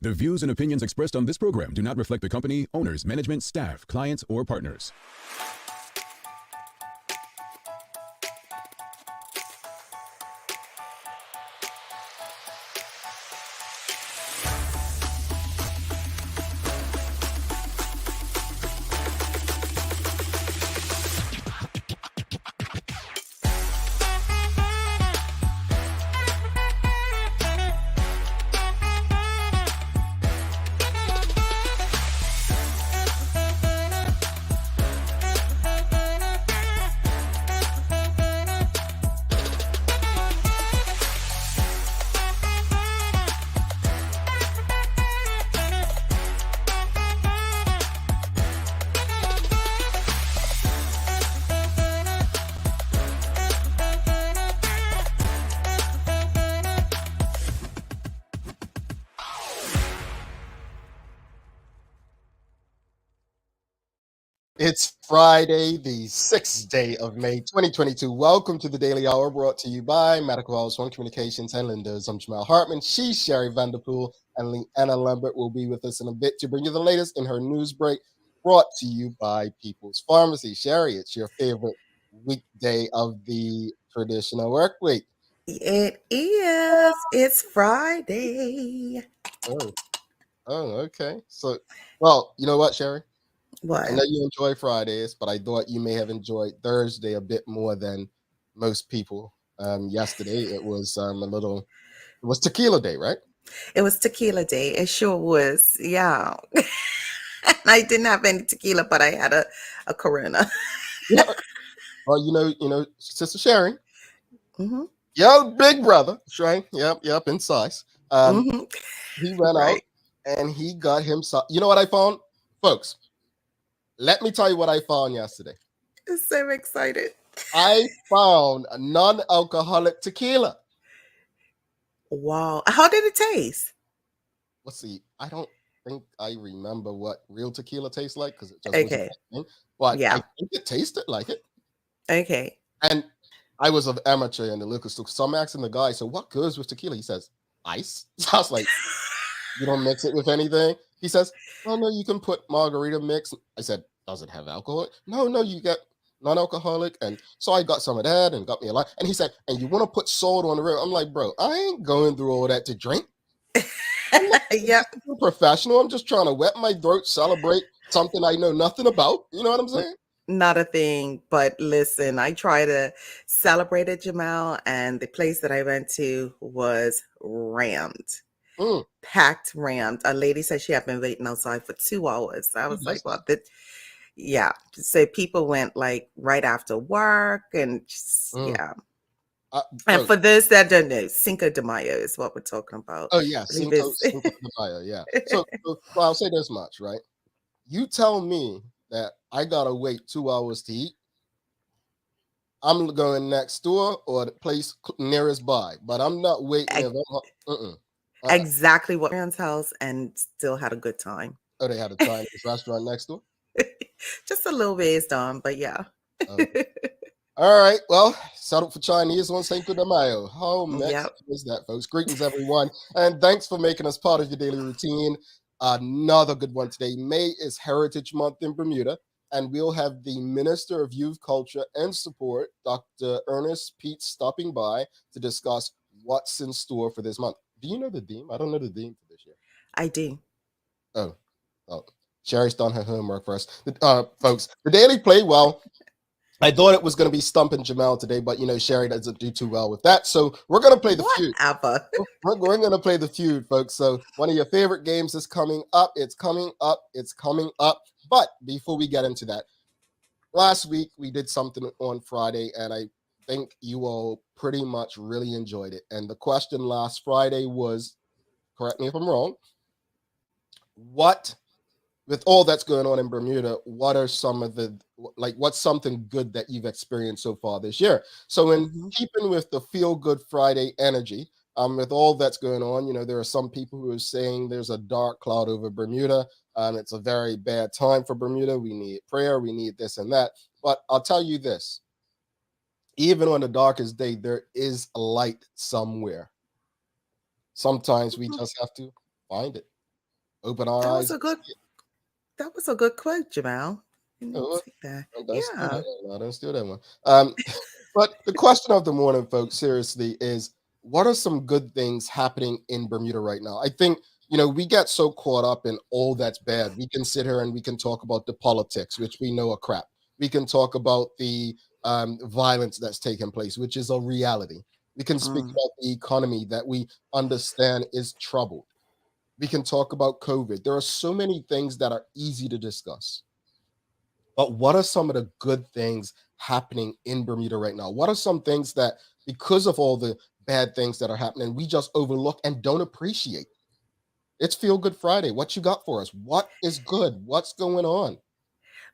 The views and opinions expressed on this program do not reflect the company, owners, management, staff, clients, or partners. It's Friday, the 6th day of May, 2022. Welcome to the Daily Hour, brought to you by Medical House One Communications and Linda's. I'm Jamal Hartman. She's Sherry Vanderpool, and Leanna Lambert will be with us in a bit to bring you the latest in her news break, brought to you by People's Pharmacy. Sherry, it's your favorite weekday of the traditional work week. It is. It's Friday. Oh, okay. So, well, you know what, Sherry? What? I know you enjoy Fridays, but I thought you may have enjoyed Thursday a bit more than most people. Yesterday it was it was Tequila Day, right? It was Tequila Day. It sure was. Yeah. I didn't have any tequila, but I had a Corona. Yeah. Well, you know, Sister Sherry, Mm-hmm. your big brother, right? Yep, in size. Mm-hmm. He went out Right. and he got himself. You know what I found, folks? Let me tell you what I found yesterday. I'm so excited. I found a non-alcoholic tequila. Wow. How did it taste? Let's see. I don't think I remember what real tequila tastes like because it just wasn't Okay. that thing. But I Yeah. think it tasted like it. Okay. And I was an amateur in the liquor store. So I'm asking the guy, so what goes with tequila? He says, ice. So I was like, you don't mix it with anything? He says, oh, no, you can put margarita mix. I said, does it have alcohol? No, you get non-alcoholic. And so I got some of that and got me a lot. And he said, and you want to put salt on the rim? I'm like, bro, I ain't going through all that to drink. I'm not Yep. a professional. I'm just trying to wet my throat, celebrate something I know nothing about. You know what I'm saying? Not a thing. But listen, I try to celebrate it, Jamal, and the place that I went to was rammed. Mm, Packed, rammed. A lady said she had been waiting outside for 2 hours. I was like, that's well, yeah. So people went like right after work and just, mm. yeah. And Folks, for those that don't know, Cinco de Mayo is what we're talking about. oh yeah, I believe Cinco de Mayo, yeah. So I'll say this much, right? You tell me that I gotta wait 2 hours to eat. I'm going next door or the place nearest by, but I'm not waiting. If I'm, exactly what parents' house and still had a good time. Oh, they had a Chinese restaurant next door. Just a little ways down, but yeah. Okay. All right. Well, settled for Chinese on Cinco de Mayo. How Mexican Yep. is that, folks? Greetings, everyone, and thanks for making us part of your daily routine. Another good one today. May is Heritage Month in Bermuda, and we'll have the Minister of Youth, Culture, and Support, Dr. Ernest Peets, stopping by to discuss what's in store for this month. Do you know the theme? I don't know the theme for this year. I do. Oh, Sherry's done her homework for us. Folks, the Daily Play, well, I thought it was going to be stumping Jamal today, but you know, Sherry doesn't do too well with that. So we're going to play the feud. Whatever. We're going to play the feud, folks. So one of your favorite games is coming up. It's coming up. It's coming up. But before we get into that, last week we did something on Friday, and I think you all pretty much really enjoyed it. And the question last Friday was, correct me if I'm wrong, with all that's going on in Bermuda, what are some of what's something good that you've experienced so far this year? So in keeping with the Feel Good Friday energy, with all that's going on, you know, there are some people who are saying there's a dark cloud over Bermuda. It's a very bad time for Bermuda. We need prayer. We need this and that. But I'll tell you this, even on the darkest day, there is a light somewhere. Sometimes we just have to find it. open our That was eyes a and good see it. that was a good quote, Jamal. You need Oh, to take that. don't steal Yeah. that one. Don't steal that one. But the question of the morning, folks, seriously, is what are some good things happening in Bermuda right now? I think, we get so caught up in all that's bad. We can sit here and we can talk about the politics, which we know are crap. We can talk about the violence that's taking place, which is a reality. We can speak Mm. about the economy that we understand is troubled. We can talk about COVID. There are so many things that are easy to discuss. But what are some of the good things happening in Bermuda right now? What are some things that, because of all the bad things that are happening, we just overlook and don't appreciate? It's Feel Good Friday. What you got for us? What is good? What's going on?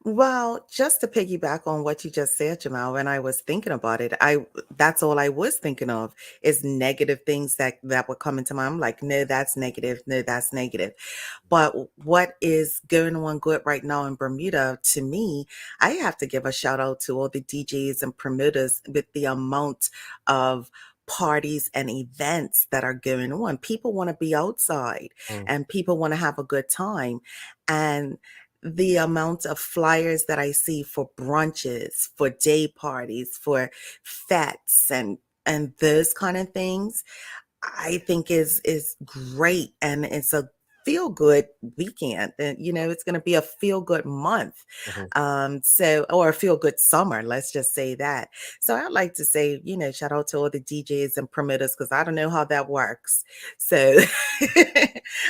Well, just to piggyback on what you just said, Jamal, when I was thinking about it, I that's all I was thinking of is negative things that would come into my mind. I'm like, no, that's negative. No, that's negative. But what is going on good right now in Bermuda, to me, I have to give a shout out to all the DJs and promoters with the amount of parties and events that are going on. People want to be outside Mm, and people want to have a good time. And the amount of flyers that I see for brunches, for day parties, for fetes and those kind of things, I think is great, and it's a feel good weekend, and it's going to be a feel good month, mhm. so or a feel good summer. Let's just say that. So I'd like to say, shout out to all the DJs and promoters because I don't know how that works. So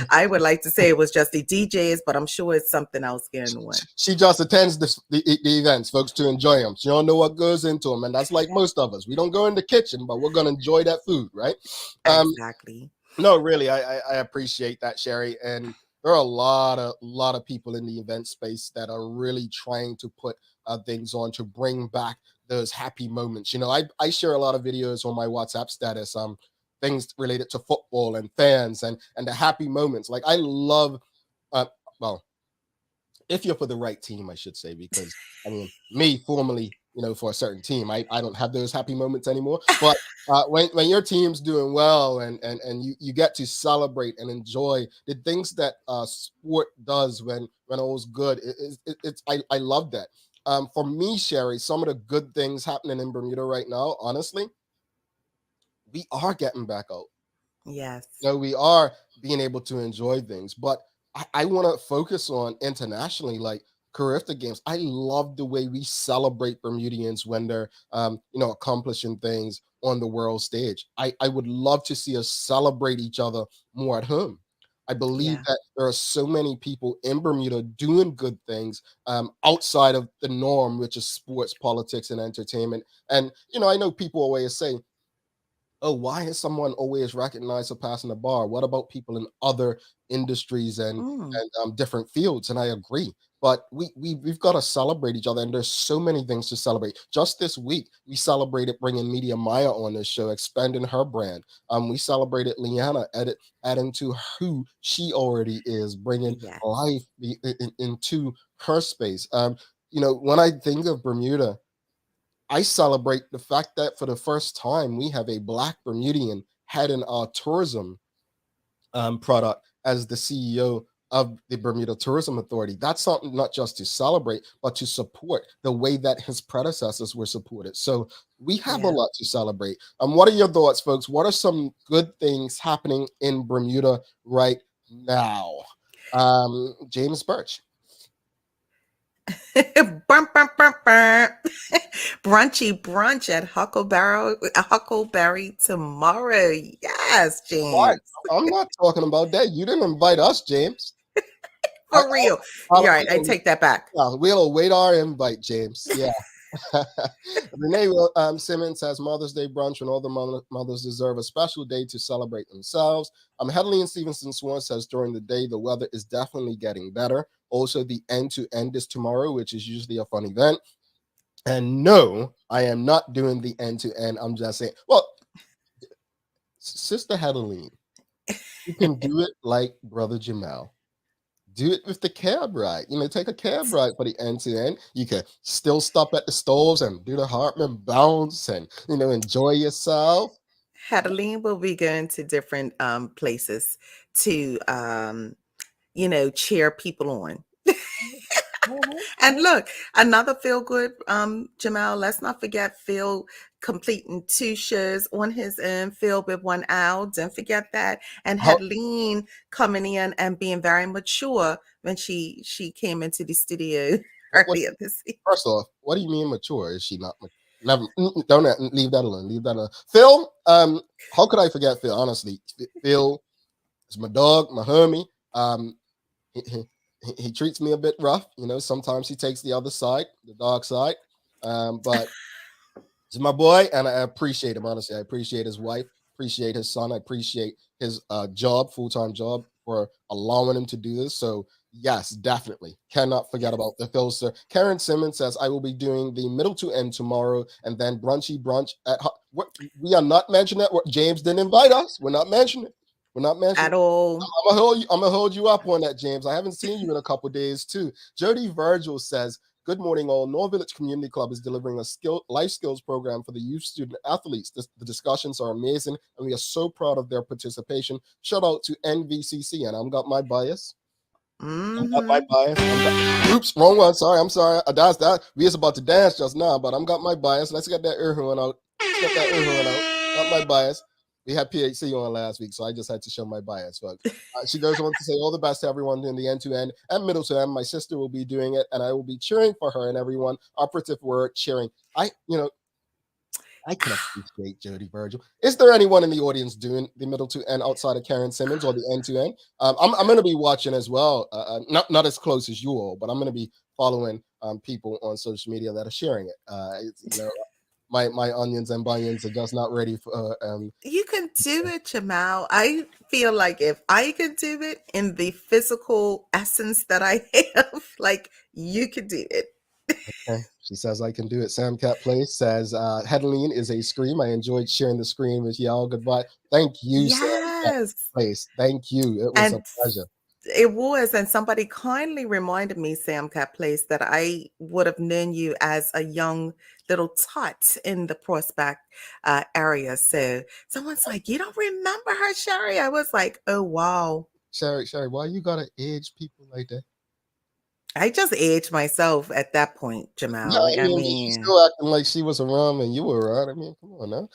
I would like to say it was just the DJs, but I'm sure it's something else going on. She just attends the events, folks, to enjoy them. She don't know what goes into them, and that's like most of us. We don't go in the kitchen, but we're gonna enjoy that food, right? Um, Exactly. No, really, I appreciate that, Sherry. And there are a lot of people in the event space that are really trying to put things on to bring back those happy moments. I share a lot of videos on my WhatsApp status, things related to football and fans and the happy moments. Like I love, uh, well, if you're for the right team, I should say, because I mean, me formerly, for a certain team, I don't have those happy moments anymore. But when your team's doing well and you get to celebrate and enjoy the things that sport does when all's good, I love that. For me, Sherry, some of the good things happening in Bermuda right now, honestly, we are getting back out. Yes. We are being able to enjoy things, but I want to focus on internationally, like Carifta Games. I love the way we celebrate Bermudians when they're, accomplishing things on the world stage. I would love to see us celebrate each other more at home. I believe Yeah. that there are so many people in Bermuda doing good things outside of the norm, which is sports, politics, and entertainment. And I know people always say, oh, why is someone always recognized for passing the bar? What about people in other industries and Mm. different fields? And I agree, but we've got to celebrate each other, and there's so many things to celebrate. Just this week, we celebrated bringing Media Maya on this show, expanding her brand. We celebrated Liana, adding to who she already is, bringing Yes. life into her space. When I think of Bermuda, I celebrate the fact that for the first time we have a Black Bermudian heading our tourism product as the CEO of the Bermuda Tourism Authority. That's something not just to celebrate, but to support the way that his predecessors were supported. So we have a Yeah. lot to celebrate. What are your thoughts, folks? What are some good things happening in Bermuda right now? James Birch. Bum, bum, bum, bum. Brunchy brunch at Huckleberry tomorrow. Yes, Why? James. I'm not talking about that. You didn't invite us, James. I, For real. I, You're right. I take that back. we'll await our invite, James. Yeah. Renee Simmons says Mother's Day brunch when all the mothers deserve a special day to celebrate themselves. Hedley Stevenson Swan says during the day the weather is definitely getting better. Also, the end to end is tomorrow, which is usually a fun event. And no, I am not doing the end to end. I'm just saying, well, Sister Hedeline, you can do it like Brother Jamal. Do it with the cab ride. Take a cab ride for the end to end. You can still stop at the stores and do the Hartman bounce and enjoy yourself. Adeline will be going to different places to cheer people on. Mhm. And look, another feel good, Jamal. Let's not forget Phil completing 2 shows on his own. Phil with 1 hour. Don't forget that. And How, Helene coming in and being very mature when she came into the studio what, earlier this year. first off, what do you mean mature? Is she not? Never. Don't leave that alone. Leave that alone. Phil. How could I forget Phil? Honestly, Phil is my dog, my homie. He, he, he treats me a bit rough. Sometimes he takes the other side, the dark side. But he's my boy, and I appreciate him. Honestly, I appreciate his wife, appreciate his son, I appreciate his full-time job, for allowing him to do this. So yes, definitely cannot forget about the Phil sir. Karen Simmons says I will be doing the middle to end tomorrow, and then brunchy brunch at. We are not mentioning that. James didn't invite us. We're not mentioning it. We're not mentioning. At all. I'm gonna hold you up on that, James. I haven't seen you in a couple days too. Jody Virgil says, "Good morning, all. North Village Community Club is delivering a life skills program for the youth student athletes. The discussions are amazing, and we are so proud of their participation. Shout out to NVCC." And I've got my bias. Oops, wrong one. Sorry, I'm sorry. That's that. We was about to dance just now, but I'm got my bias. Let's get that air horn out. Got my bias. We had PHC on last week, so I just had to show my bias. But she goes on to say, all the best to everyone doing the end to end and middle to end. My sister will be doing it, and I will be cheering for her and everyone. Operative word, cheering. I can appreciate Jody Virgil. Is there anyone in the audience doing the middle to end outside of Karen Simmons or the end to end? I'm going to be watching as well. Not as close as you all, but I'm going to be following people on social media that are sharing it. My onions and bunions are just not ready for. You can do it, Jamal. I feel like if I can do it in the physical essence that I have, like you can do it. Okay. She says I can do it. Sam Cat Place says Headline is a scream. I enjoyed sharing the screen with y'all. Goodbye. Thank you, Sam Cat Yes. Place. Thank you. It was a And pleasure. it was, and somebody kindly reminded me, Sam Cat Place, that I would have known you as a young little tot in the Prospect area. So someone's like, "You don't remember her, Sherry?" I was like, "Oh wow." Sherry, why you gotta age people like that? I just aged myself at that point, Yeah, Jamal. I I mean, you mean, still acting like she was around and you were around. I mean, come on now.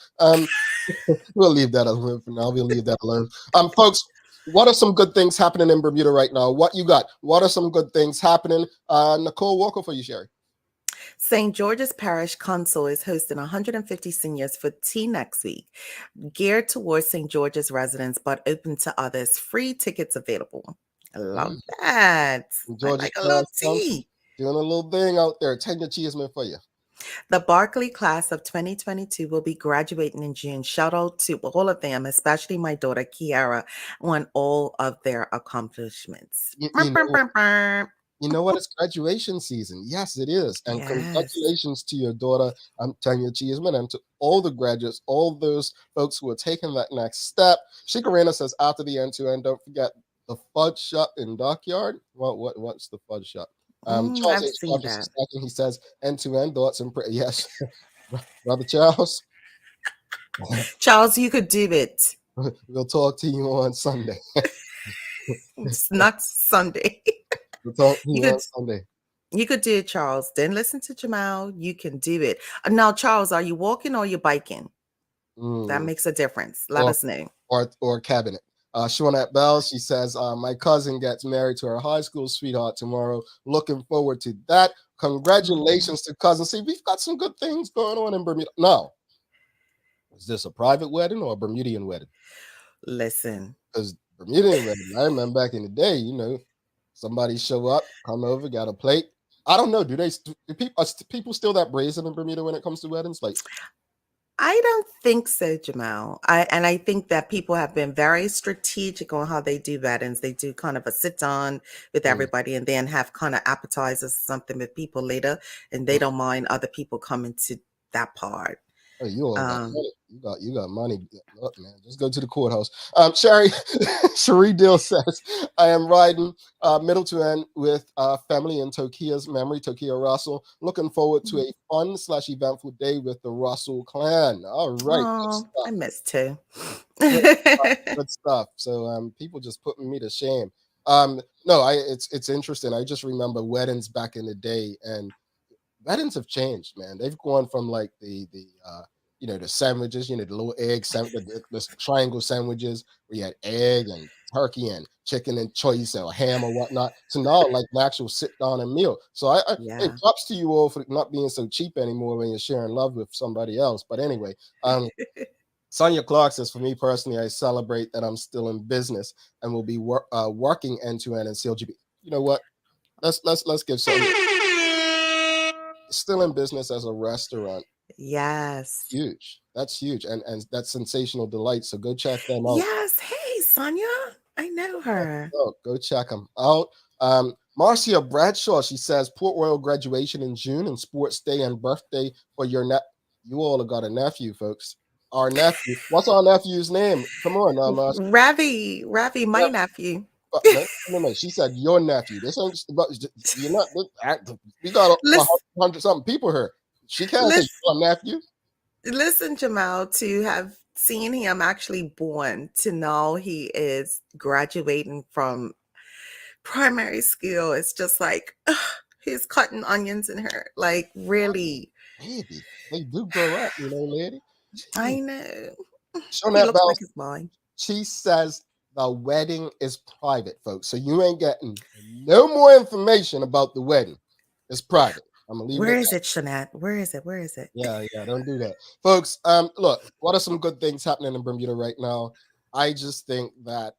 We'll leave that alone for now. We'll leave that alone. Folks, what are some good things happening in Bermuda right now? What you got? What are some good things happening? Nicole, Walker for you, Sherry. St. George's Parish Council is hosting 150 seniors for tea next week, geared towards St. George's residents, but open to others. Free tickets available. I love that. I George's like a little Parish Council tea. doing a little thing out there. Tenure cheeseman for you. The Barclay class of 2022 will be graduating in June. Shout out to all of them, especially my daughter Kiara, on all of their accomplishments. You know what? It's graduation season. Yes, it is. And Yes. congratulations to your daughter, Tanya Cheeseman, and to all the graduates, all those folks who are taking that next step. Shikarina says, after the end to end, don't forget the fudge shop in Dockyard. What's the fudge shop? Charles I've H. seen Rogers that. is talking. He says, end to end thoughts and yes, Brother Charles, Charles, you could do it. we'll talk to you on Sunday. It's not Sunday. We'll talk to You you could on Sunday. you could do it, Charles. Then listen to Jamal. You can do it. Now, Charles, are you walking or you biking? That makes a difference. Let us know. Or cabinet. Shawnette Bell, she says, my cousin gets married to her high school sweetheart tomorrow. Looking forward to that. Congratulations to cousin. See, we've got some good things going on in Bermuda. Now, is this a private wedding or a Bermudian wedding? Listen. Because Bermudian wedding, I remember back in the day, somebody show up, come over, got a plate. I don't know. Are people still that brazen in Bermuda when it comes to weddings? Like, I don't think so, Jamal. I think that people have been very strategic on how they do weddings. They do kind of a sit down with everybody and then have kind of appetizers or something with people later, and they don't mind other people coming to that part. oh, you all got money. You got money. Look, man, just go to the courthouse. Cherie Dill says, I am riding middle to end with family in Tokia's memory, Tokia Russell. Looking forward to a fun/eventful day with the Russell clan. All right. Oh, I missed too. Good stuff. So people just putting me to shame. No, it's interesting. I just remember weddings back in the day, and weddings have changed, man. They've gone from like the sandwiches, the little egg the triangle sandwiches where you had egg and turkey and chicken and choice or ham or whatnot, to now like an actual sit down and meal. So hey, Yeah. props to you all for not being so cheap anymore when you're sharing love with somebody else. But anyway, Sonia Clark says, for me personally, I celebrate that I'm still in business and will be working end to end in CLGB. You know what? Let's give Sonia still in business as a restaurant. Yes. Huge. That's huge, and that's Sensational Delight. So go check them out. Yes. Hey, Sonia. I know her. Go check them out. Marcia Bradshaw, she says Port Royal graduation in June and sports day and birthday for your You all have got a nephew, folks. Our nephew. What's our nephew's name? Come on now, Marcia. Ravi, my nephew. No. She said your nephew. This ain't about you're not. We got Listen, 100 something people here. She can't say your nephew. Listen, Jamal, to have seen him actually born to know he is graduating from primary school, it's just like he's cutting onions in her. Like, really. Baby, they do grow up, lady. I know. Show He that looks bell. like his mom. She says the wedding is private, folks. So you ain't getting no more information about the wedding. It's private. I'm gonna leave Where it. is it, Shanette? Where is it? Yeah, don't do that, folks. Look, what are some good things happening in Bermuda right now? I just think that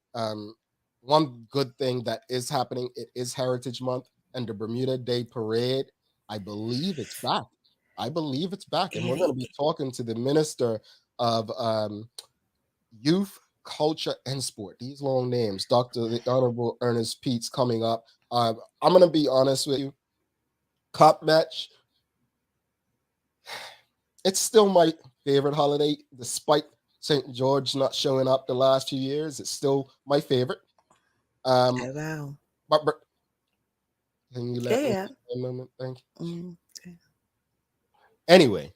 one good thing that is happening, it is Heritage Month and the Bermuda Day Parade. I believe it's back. And we're going to be talking to the Minister of Youth, Culture, and Sport. These long names, the Honorable Ernest Peets, coming up. I'm going to be honest with you. Cup match, it's still my favorite holiday, despite St. George not showing up the last few years. It's still my favorite. Oh, wow. But can you let me a moment? Thank you. Okay. Anyway,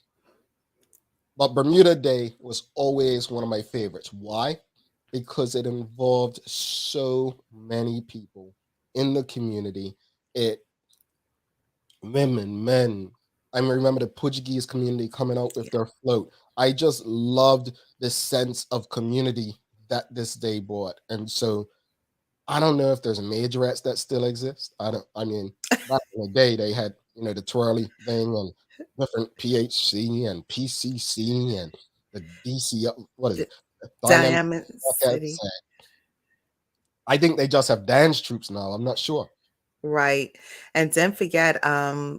but Bermuda Day was always one of my favorites. Why? Because it involved so many people in the community. Women, men. I remember the Portuguese community coming out with their float. I just loved the sense of community that this day brought. And so I don't know if there's majorettes that still exist. I mean, back in the day they had, the twirly thing and different PHC and PCC and the DC, what is it? Diamond City. I think they just have dance troops now. I'm not sure. Right. And don't forget,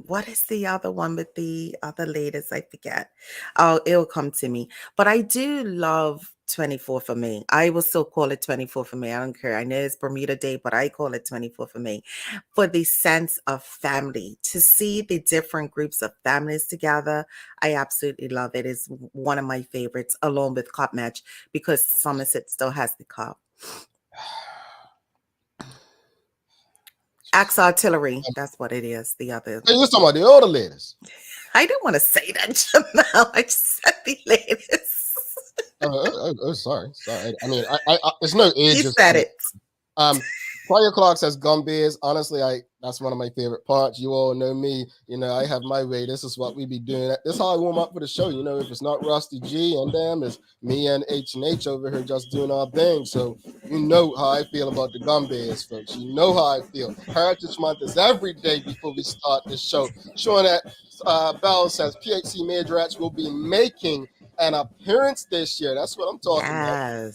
what is the other one with the other ladies? I forget. Oh, it'll come to me. But I do love 24 for me. I will still call it 24 for me. I don't care. I know it's Bermuda Day, but I call it 24 for me. For the sense of family, to see the different groups of families together, I absolutely love it. It's one of my favorites, along with Cup Match, because Somerset still has the cup. Axe Artillery. That's what it is. The other. Hey, you're talking about the older ladies. I didn't want to say that, Jamal. I just said the ladies. Sorry. I mean, I it's no age. You said it. Prior Clark says gumbeers. Honestly, that's one of my favorite parts. You all know me. I have my way. This is what we be doing. This is how I warm up for the show. If it's not Rusty G and them, it's me and H over here just doing our thing. So you know how I feel about the gumbeers, folks. You know how I feel. Heritage Month is every day before we start this show. Showing that Bell says PHC majorettes will be making an appearance this year. That's what I'm talking about.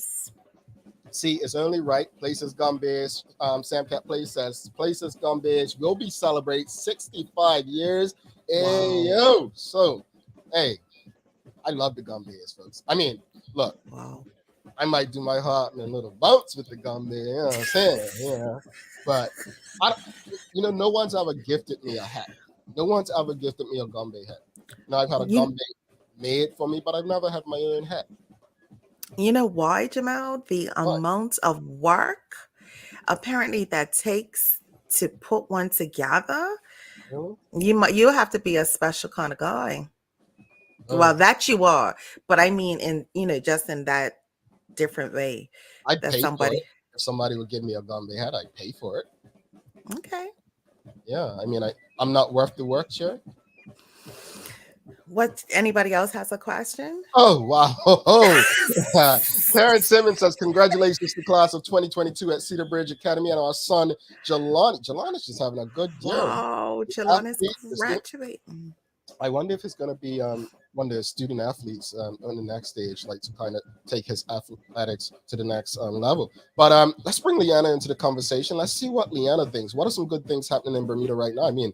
See, it's only right. Places Gumbears. Sam Cat Place says Places Gumbears will be celebrate 65 years. Hey, yo. So, hey, I love the Gumbears, folks. I mean, look, I might do my heart in a little bounce with the Gumbear, you know what I'm saying? Yeah. But no one's ever gifted me a hat. No one's ever gifted me a Gumbear hat. Now I've had a Gumbear made for me, but I've never had my own hat. You know why, Jamal? The amount of work apparently that takes to put one together. Really? You'll have to be a special kind of guy. Well, that you are, but I mean, just in that different way. I'd pay somebody somebody would give me a Gombe hat, I'd pay for it. Okay. Yeah, I mean, I'm not worth the work, sure. What, anybody else has a question? Oh, wow. Oh, Terrence Simmons says, congratulations to the class of 2022 at Cedar Bridge Academy and our son, Jelani. Jelani's just having a good year. Wow, The Chelon is athlete, graduating. I wonder if it's going to be one of the student athletes on the next stage, like to kind of take his athletics to the next level. But let's bring Leanna into the conversation. Let's see what Leanna thinks. What are some good things happening in Bermuda right now? I mean,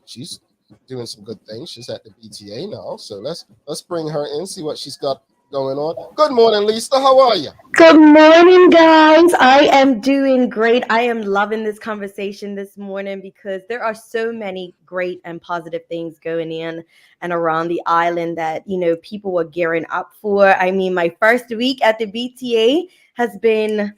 she's doing some good things. She's at the BTA now, so let's bring her in, see what she's got going on. Good morning, Lisa. How are you? Good morning, guys. I am doing great. I am loving this conversation this morning because there are so many great and positive things going in and around the island that, people were gearing up for. I mean, my first week at the BTA has been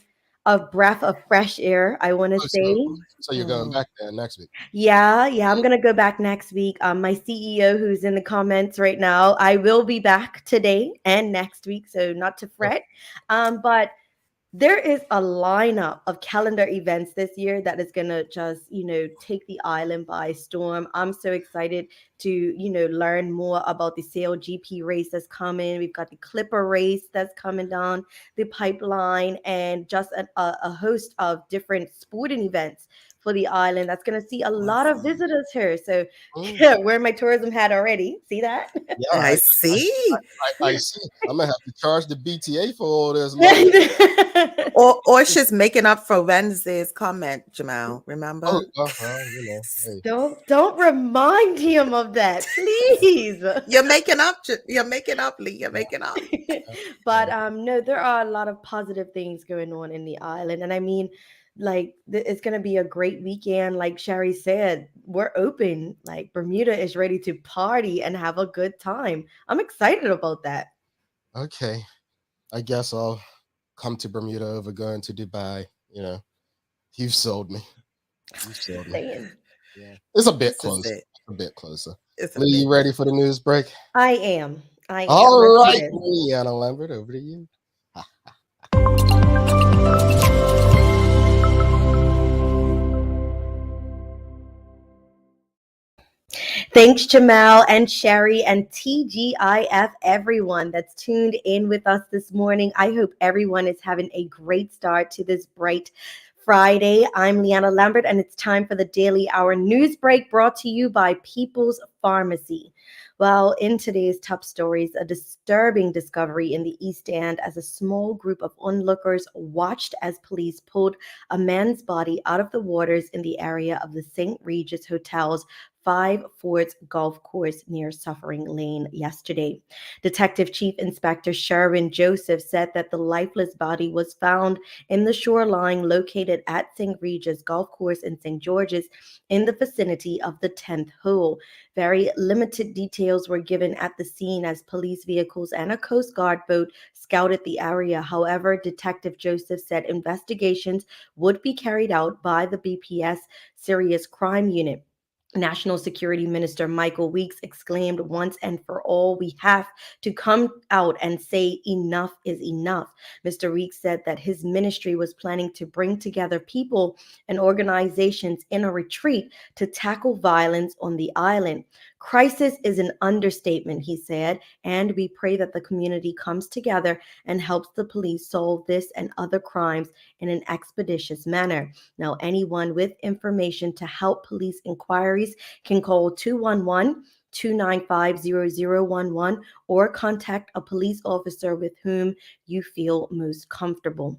a breath of fresh air, I want to Oh, say. so you're going back there next week? Yeah, I'm gonna go back next week. My CEO, who's in the comments right now, I will be back today and next week, so not to fret. But there is a lineup of calendar events this year that is going to just, take the island by storm. I'm so excited to, learn more about the SailGP race that's coming. We've got the Clipper race that's coming down the pipeline, and just a host of different sporting events for the island that's going to see a lot of visitors here. So wearing my tourism hat already. See that? Yeah, I see. I see. I'm gonna have to charge the BTA for all this money. Or she's making up for Wednesday's comment, Jamal. Remember? Oh, well, hey. Don't remind him of that, please. You're making up. You're making up, Lee. You're making up. But no, there are a lot of positive things going on in the island, and I mean, like it's gonna be a great weekend. Like Sherry said, we're open. Like Bermuda is ready to party and have a good time. I'm excited about that. Okay, I guess I'll come to Bermuda over going to Dubai. You've sold me. You've sold me. Yeah, it's a bit closer. A bit closer. Lee, you ready for the news break? I am. All right, Leanna Lambert, over to you. Thanks, Jamal and Sherry and TGIF, everyone that's tuned in with us this morning. I hope everyone is having a great start to this bright Friday. I'm Leanna Lambert, and it's time for the Daily Hour News Break brought to you by People's Pharmacy. Well, in today's top stories, a disturbing discovery in the East End as a small group of onlookers watched as police pulled a man's body out of the waters in the area of the St. Regis Hotel's Five Forts Golf Course near Suffering Lane yesterday. Detective Chief Inspector Sherwin Joseph said that the lifeless body was found in the shoreline located at St. Regis Golf Course in St. George's in the vicinity of the 10th hole. Very limited details were given at the scene as police vehicles and a Coast Guard boat scouted the area. However, Detective Joseph said investigations would be carried out by the BPS Serious Crime Unit. National Security Minister Michael Weeks exclaimed, "Once and for all, we have to come out and say enough is enough." Mr. Weeks said that his ministry was planning to bring together people and organizations in a retreat to tackle violence on the island. "Crisis is an understatement," he said, "and we pray that the community comes together and helps the police solve this and other crimes in an expeditious manner." Now, anyone with information to help police inquiries can call 211-295-0011 or contact a police officer with whom you feel most comfortable.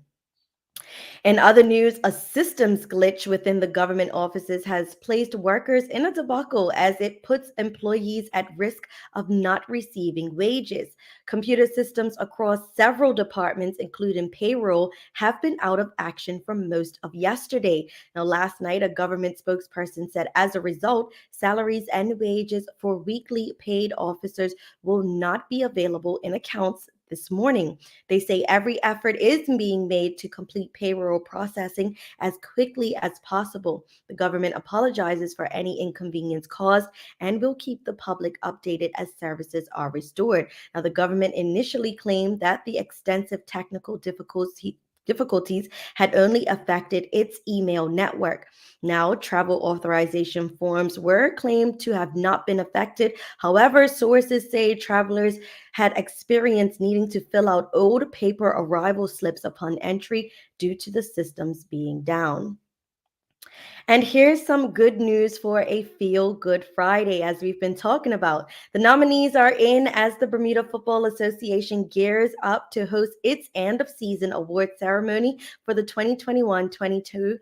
In other news, a systems glitch within the government offices has placed workers in a debacle as it puts employees at risk of not receiving wages. Computer systems across several departments, including payroll, have been out of action for most of yesterday. Now, last night, a government spokesperson said as a result, salaries and wages for weekly paid officers will not be available in accounts this morning. They say every effort is being made to complete payroll processing as quickly as possible. The government apologizes for any inconvenience caused and will keep the public updated as services are restored. Now, the government initially claimed that the extensive technical difficulties had only affected its email network. Now, travel authorization forms were claimed to have not been affected. However, sources say travelers had experienced needing to fill out old paper arrival slips upon entry due to the systems being down. And here's some good news for a Feel Good Friday, as we've been talking about. The nominees are in as the Bermuda Football Association gears up to host its end of season award ceremony for the 2021-22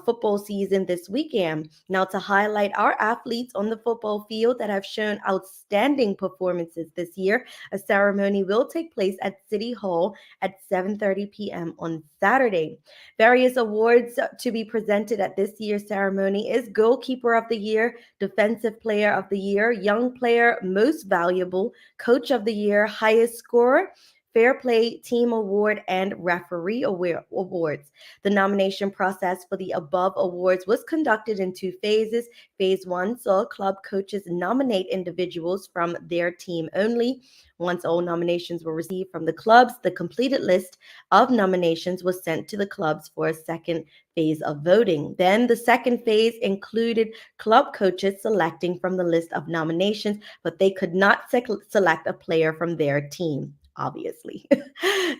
football season this weekend. Now, to highlight our athletes on the football field that have shown outstanding performances this year, a ceremony will take place at City Hall at 7:30 p.m. on Saturday. Various awards to be presented at this year's ceremony is Goalkeeper of the Year, Defensive Player of the Year, Young Player Most Valuable, Coach of the Year, Highest Scorer, Fair Play Team Award, and Referee Awards. The nomination process for the above awards was conducted in two phases. Phase one saw club coaches nominate individuals from their team only. Once all nominations were received from the clubs, the completed list of nominations was sent to the clubs for a second phase of voting. Then the second phase included club coaches selecting from the list of nominations, but they could not select a player from their team, obviously.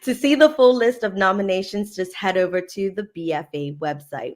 To see the full list of nominations, just head over to the BFA website.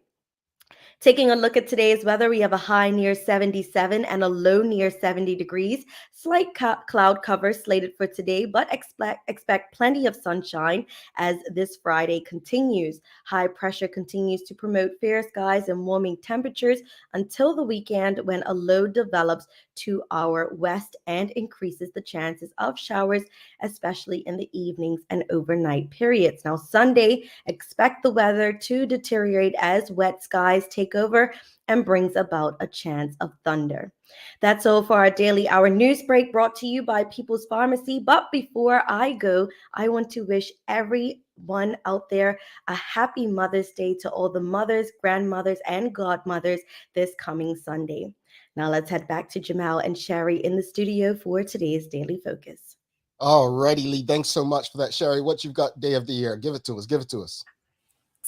Taking a look at today's weather, we have a high near 77 and a low near 70 degrees. Slight cloud cover slated for today, but expect plenty of sunshine as this Friday continues. High pressure continues to promote fair skies and warming temperatures until the weekend, when a low develops to our west and increases the chances of showers, especially in the evenings and overnight periods. Now, Sunday, expect the weather to deteriorate as wet skies take over and brings about a chance of thunder. That's all for our daily hour news break, brought to you by People's Pharmacy. But before I go, I want to wish everyone out there a happy Mother's Day to all the mothers, grandmothers, and godmothers this coming Sunday. Now let's head back to Jamal and Sherry in the studio for today's Daily Focus. Alrighty, Lee. Thanks so much for that, Sherry. What you've got day of the year? Give it to us. Give it to us.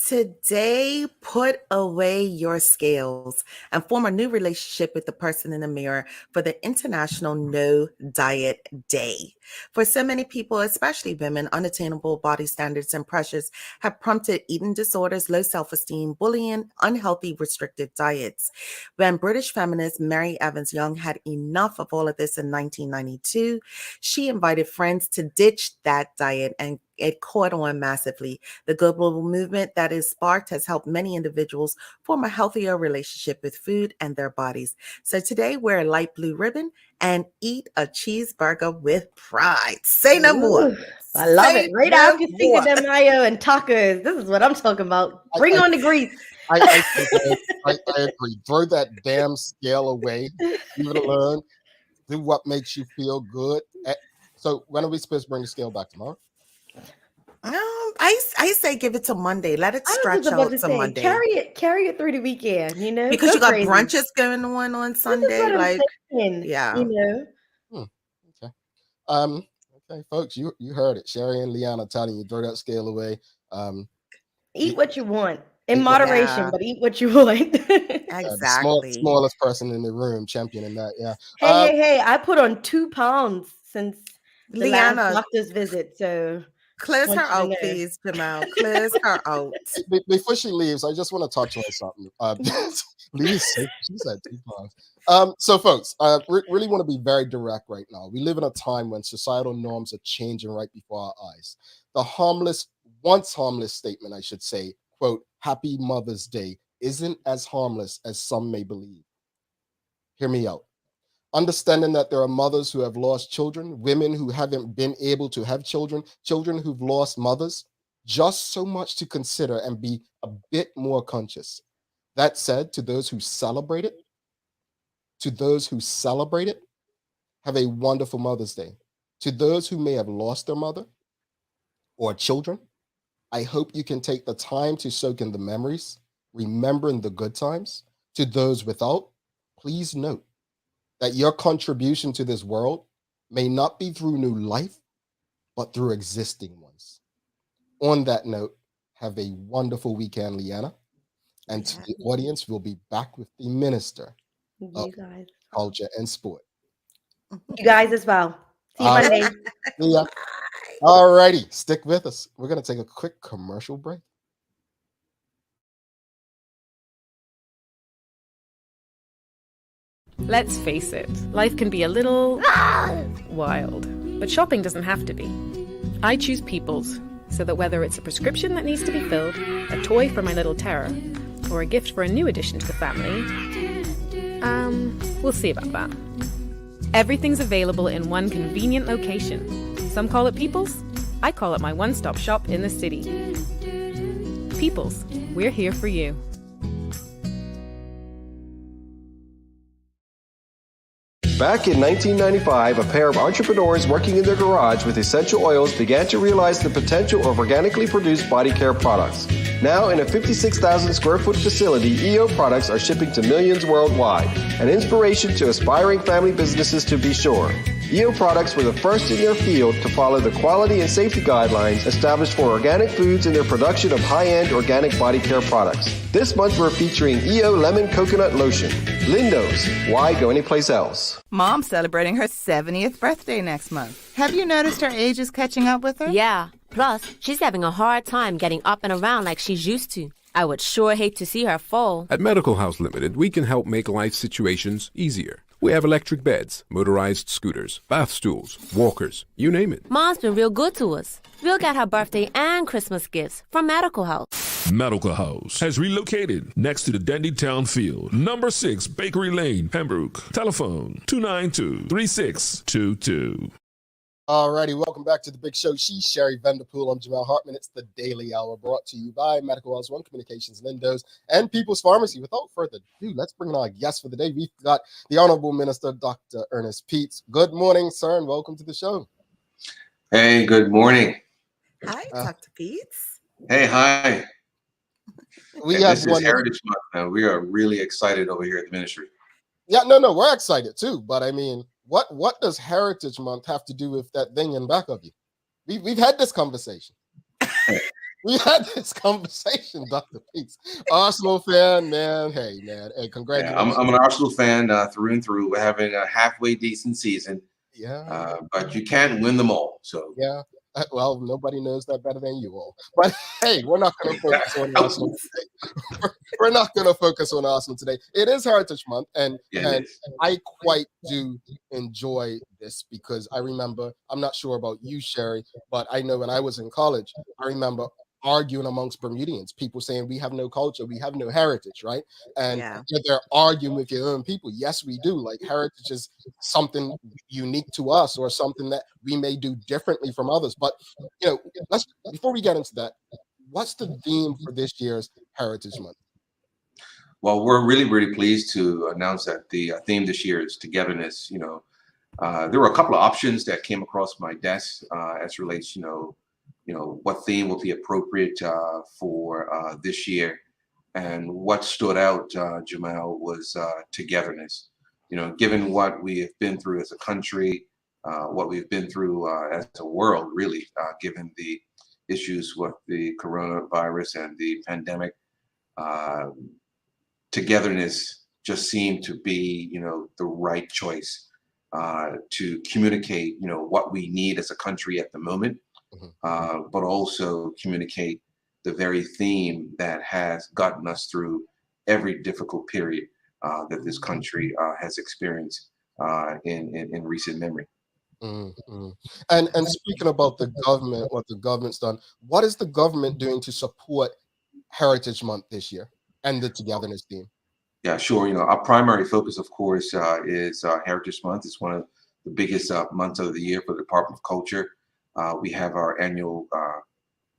Today, put away your scales and form a new relationship with the person in the mirror for the International No Diet Day. For so many people, especially women, unattainable body standards and pressures have prompted eating disorders, low self-esteem, bullying, unhealthy, restrictive diets. When British feminist Mary Evans Young had enough of all of this in 1992, she invited friends to ditch that diet, and it caught on massively. The global movement that is sparked has helped many individuals form a healthier relationship with food and their bodies. So today, wear a light blue ribbon and eat a cheeseburger with pride. Say no more. Ooh, I love it. Right no after Cinco de Mayo and tacos. This is what I'm talking about. Bring on the grease. I agree. Throw that damn scale away. Leave it alone. Do what makes you feel good. So when are we supposed to bring the scale back tomorrow? I say give it to Monday. Let it I was stretch just about out to to say, Monday. carry it through the weekend, you know? Because Go you got crazy. brunches going on Sunday. This is what I'm saying, yeah. you know? Okay. Okay, folks, you heard it. Sherry and Leanna telling you, throw that scale away. Eat what you want in eat what- moderation, Yeah. but eat what you want. Exactly. The smallest person in the room championing that. Yeah. Hey, I put on 2 pounds since the last Leanna, doctor's visit, so close want her you to out, know. please, Jamal. Close her out. Before she leaves, I just want to touch on something. She said 2 pounds. So, folks, I really want to be very direct right now. We live in a time when societal norms are changing right before our eyes. The once harmless statement, I should say, quote, "Happy Mother's Day," isn't as harmless as some may believe. Hear me out. Understanding that there are mothers who have lost children, women who haven't been able to have children, children who've lost mothers, just so much to consider and be a bit more conscious. That said, to those who celebrate it, have a wonderful Mother's Day. To those who may have lost their mother or children, I hope you can take the time to soak in the memories, remembering the good times. To those without, please note that your contribution to this world may not be through new life, but through existing ones. On that note, Have a wonderful weekend, Leanna. And to Yeah. the audience, we'll be back with the Minister of You guys. Culture and Sport. You guys as well. See you All right. Monday. See ya. All righty. Stick with us. We're going to take a quick commercial break. Let's face it, life can be a little wild, but shopping doesn't have to be. I choose People's, so that whether it's a prescription that needs to be filled, a toy for my little terror, or a gift for a new addition to the family, we'll see about that. Everything's available in one convenient location. Some call it People's, I call it my one-stop shop in the city. People's, we're here for you. Back in 1995, a pair of entrepreneurs working in their garage with essential oils began to realize the potential of organically produced body care products. Now, in a 56,000 square foot facility, EO products are shipping to millions worldwide, an inspiration to aspiring family businesses to be sure. EO products were the first in their field to follow the quality and safety guidelines established for organic foods in their production of high-end organic body care products. This month we're featuring EO Lemon Coconut Lotion. Lindo's, why go anyplace else? Mom's celebrating her 70th birthday next month. Have you noticed her age is catching up with her? Yeah. Plus, she's having a hard time getting up and around like she's used to. I would sure hate to see her fall. At Medical House Limited, we can help make life situations easier. We have electric beds, motorized scooters, bath stools, walkers, you name it. Mom's been real good to us. We'll get her birthday and Christmas gifts from Medical House. Medical House has relocated next to the Dandy Town Field. Number 6, Bakery Lane, Pembroke. Telephone 292-3622. Alrighty, welcome back to the Big Show. She's Sherry Vanderpool. I'm Jamal Hartman. It's the Daily Hour brought to you by Medical House One Communications, Lindo's, and People's Pharmacy. Without further ado, let's bring in our guest for the day. We've got the Honorable Minister, Dr. Ernest Peets. Good morning, sir, and welcome to the show. Hey, good morning. Hi, Dr. Peets. Hey, hi. This is Heritage Month, and we are really excited over here at the ministry. Yeah, no, we're excited too. But I mean, what does Heritage Month have to do with that thing in back of you? We've had this conversation. We've had this conversation, Dr. Peets. Arsenal fan, man. Hey, congratulations. Yeah, I'm an Arsenal fan through and through. We're having a halfway decent season. Yeah. But you can't win them all. So yeah. Well, nobody knows that better than you all. But hey, we're not going to focus on Arsenal today. We're not going to focus on Arsenal today. It is Heritage Month, and I quite do enjoy this because I remember, I'm not sure about you, Sherry, but I know when I was in college, I remember arguing amongst Bermudians, people saying we have no culture, we have no heritage, right? And they're arguing with your own people. Yes, we do. Like heritage is something unique to us or something that we may do differently from others. But let's before we get into that, what's the theme for this year's Heritage Month? Well, we're really, really pleased to announce that the theme this year is togetherness. There were a couple of options that came across my desk as relates, what theme would be appropriate for this year. And what stood out, Jamal, was togetherness. Given what we have been through as a country, what we've been through as a world, really, given the issues with the coronavirus and the pandemic, togetherness just seemed to be, the right choice to communicate, what we need as a country at the moment. But also communicate the very theme that has gotten us through every difficult period that this country has experienced in recent memory. Mm-hmm. And speaking about the government, what the government's done, what is the government doing to support Heritage Month this year and the togetherness theme? Yeah, sure. Our primary focus, of course, is Heritage Month. It's one of the biggest months of the year for the Department of Culture. We have our annual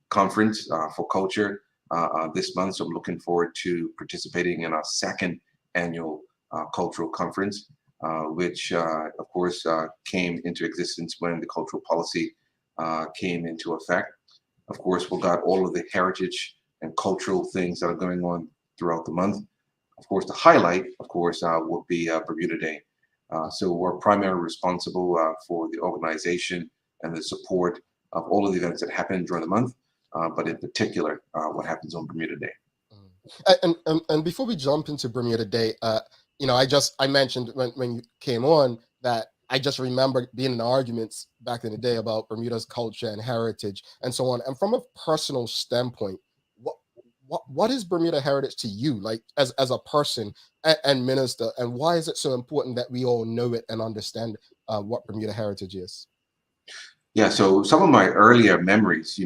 conference for culture this month, so I'm looking forward to participating in our second annual cultural conference, which, of course, came into existence when the cultural policy came into effect. Of course, we've got all of the heritage and cultural things that are going on throughout the month. Of course, the highlight, will be Bermuda Day. So we're primarily responsible for the organization and the support of all of the events that happen during the month. but in particular, what happens on Bermuda Day. And before we jump into Bermuda Day, I mentioned when you came on that I just remember being in arguments back in the day about Bermuda's culture and heritage and so on. And from a personal standpoint, what is Bermuda heritage to you, like as a person and minister, and why is it so important that we all know it and understand what Bermuda heritage is? Yeah, so some of my earlier memories,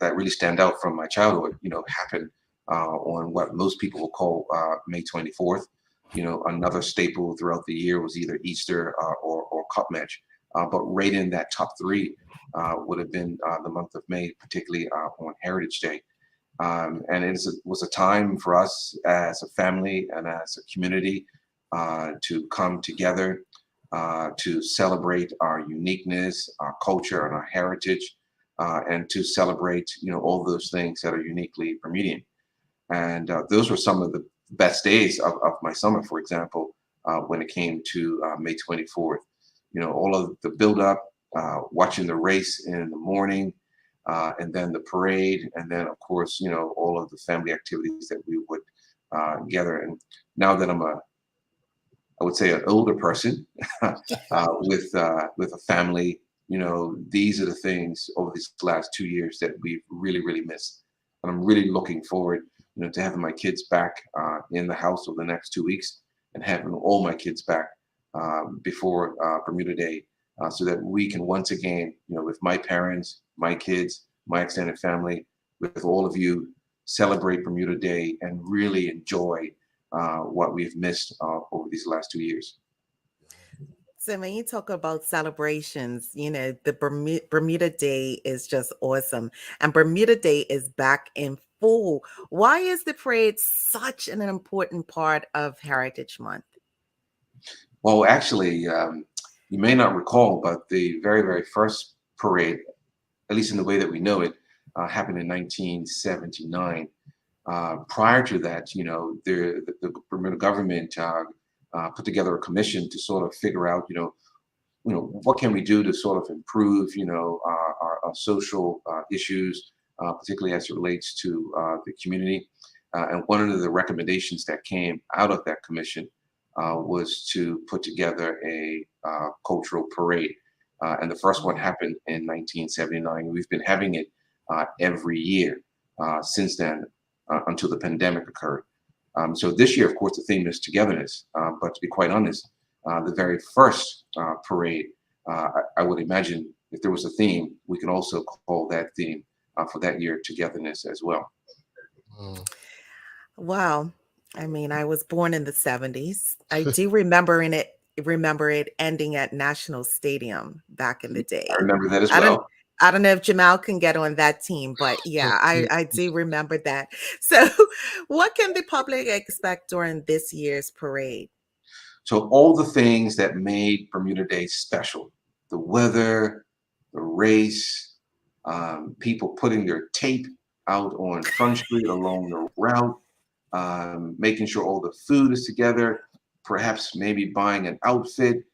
that really stand out from my childhood, happened on what most people will call May 24th. Another staple throughout the year was either Easter or Cup Match. But right in that top three would have been the month of May, particularly on Heritage Day. And it was a time for us as a family and as a community to come together to celebrate our uniqueness, our culture, and our heritage, and to celebrate, all those things that are uniquely Bermudian. And those were some of the best days of my summer, for example, when it came to May 24th. All of the build-up, watching the race in the morning, and then the parade, and then, of course, all of the family activities that we would gather. And now that I would say an older person with a family, these are the things over these last 2 years that we've really, really missed. And I'm really looking forward, to having my kids back in the house over the next 2 weeks and having all my kids back before Bermuda Day, so that we can once again, with my parents, my kids, my extended family, with all of you, celebrate Bermuda Day and really enjoy what we've missed over these last 2 years. So when you talk about celebrations, the Bermuda Day is just awesome. And Bermuda Day is back in full. Why is the parade such an important part of Heritage Month? Well, actually, you may not recall, but the very, very first parade, at least in the way that we know it, happened in 1979. Prior to that, the Bermuda government put together a commission to sort of figure out, what can we do to sort of improve, our social issues, particularly as it relates to the community. And one of the recommendations that came out of that commission was to put together a cultural parade. And the first one happened in 1979. We've been having it every year since then, until the pandemic occurred. So this year, of course, the theme is togetherness. But to be quite honest, the very first parade, I would imagine if there was a theme, we could also call that theme for that year togetherness as well. Wow. I mean, I was born in the 70s. I do remember it ending at National Stadium back in the day. I remember that as well. I don't know if Jamal can get on that team, but yeah, I do remember that. So what can the public expect during this year's parade? So all the things that made Bermuda Day special, the weather, the race, people putting their tape out on Front Street along the route, making sure all the food is together, perhaps maybe buying an outfit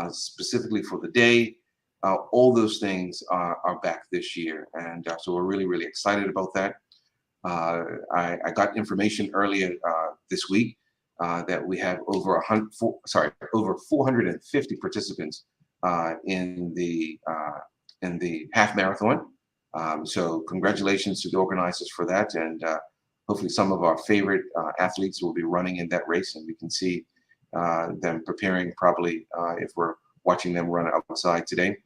specifically for the day. All those things are back this year. And so we're really, really excited about that. I got information earlier this week that we have over 450 participants in the half marathon. So congratulations to the organizers for that. And hopefully some of our favorite athletes will be running in that race, and we can see them preparing probably if we're watching them run outside today.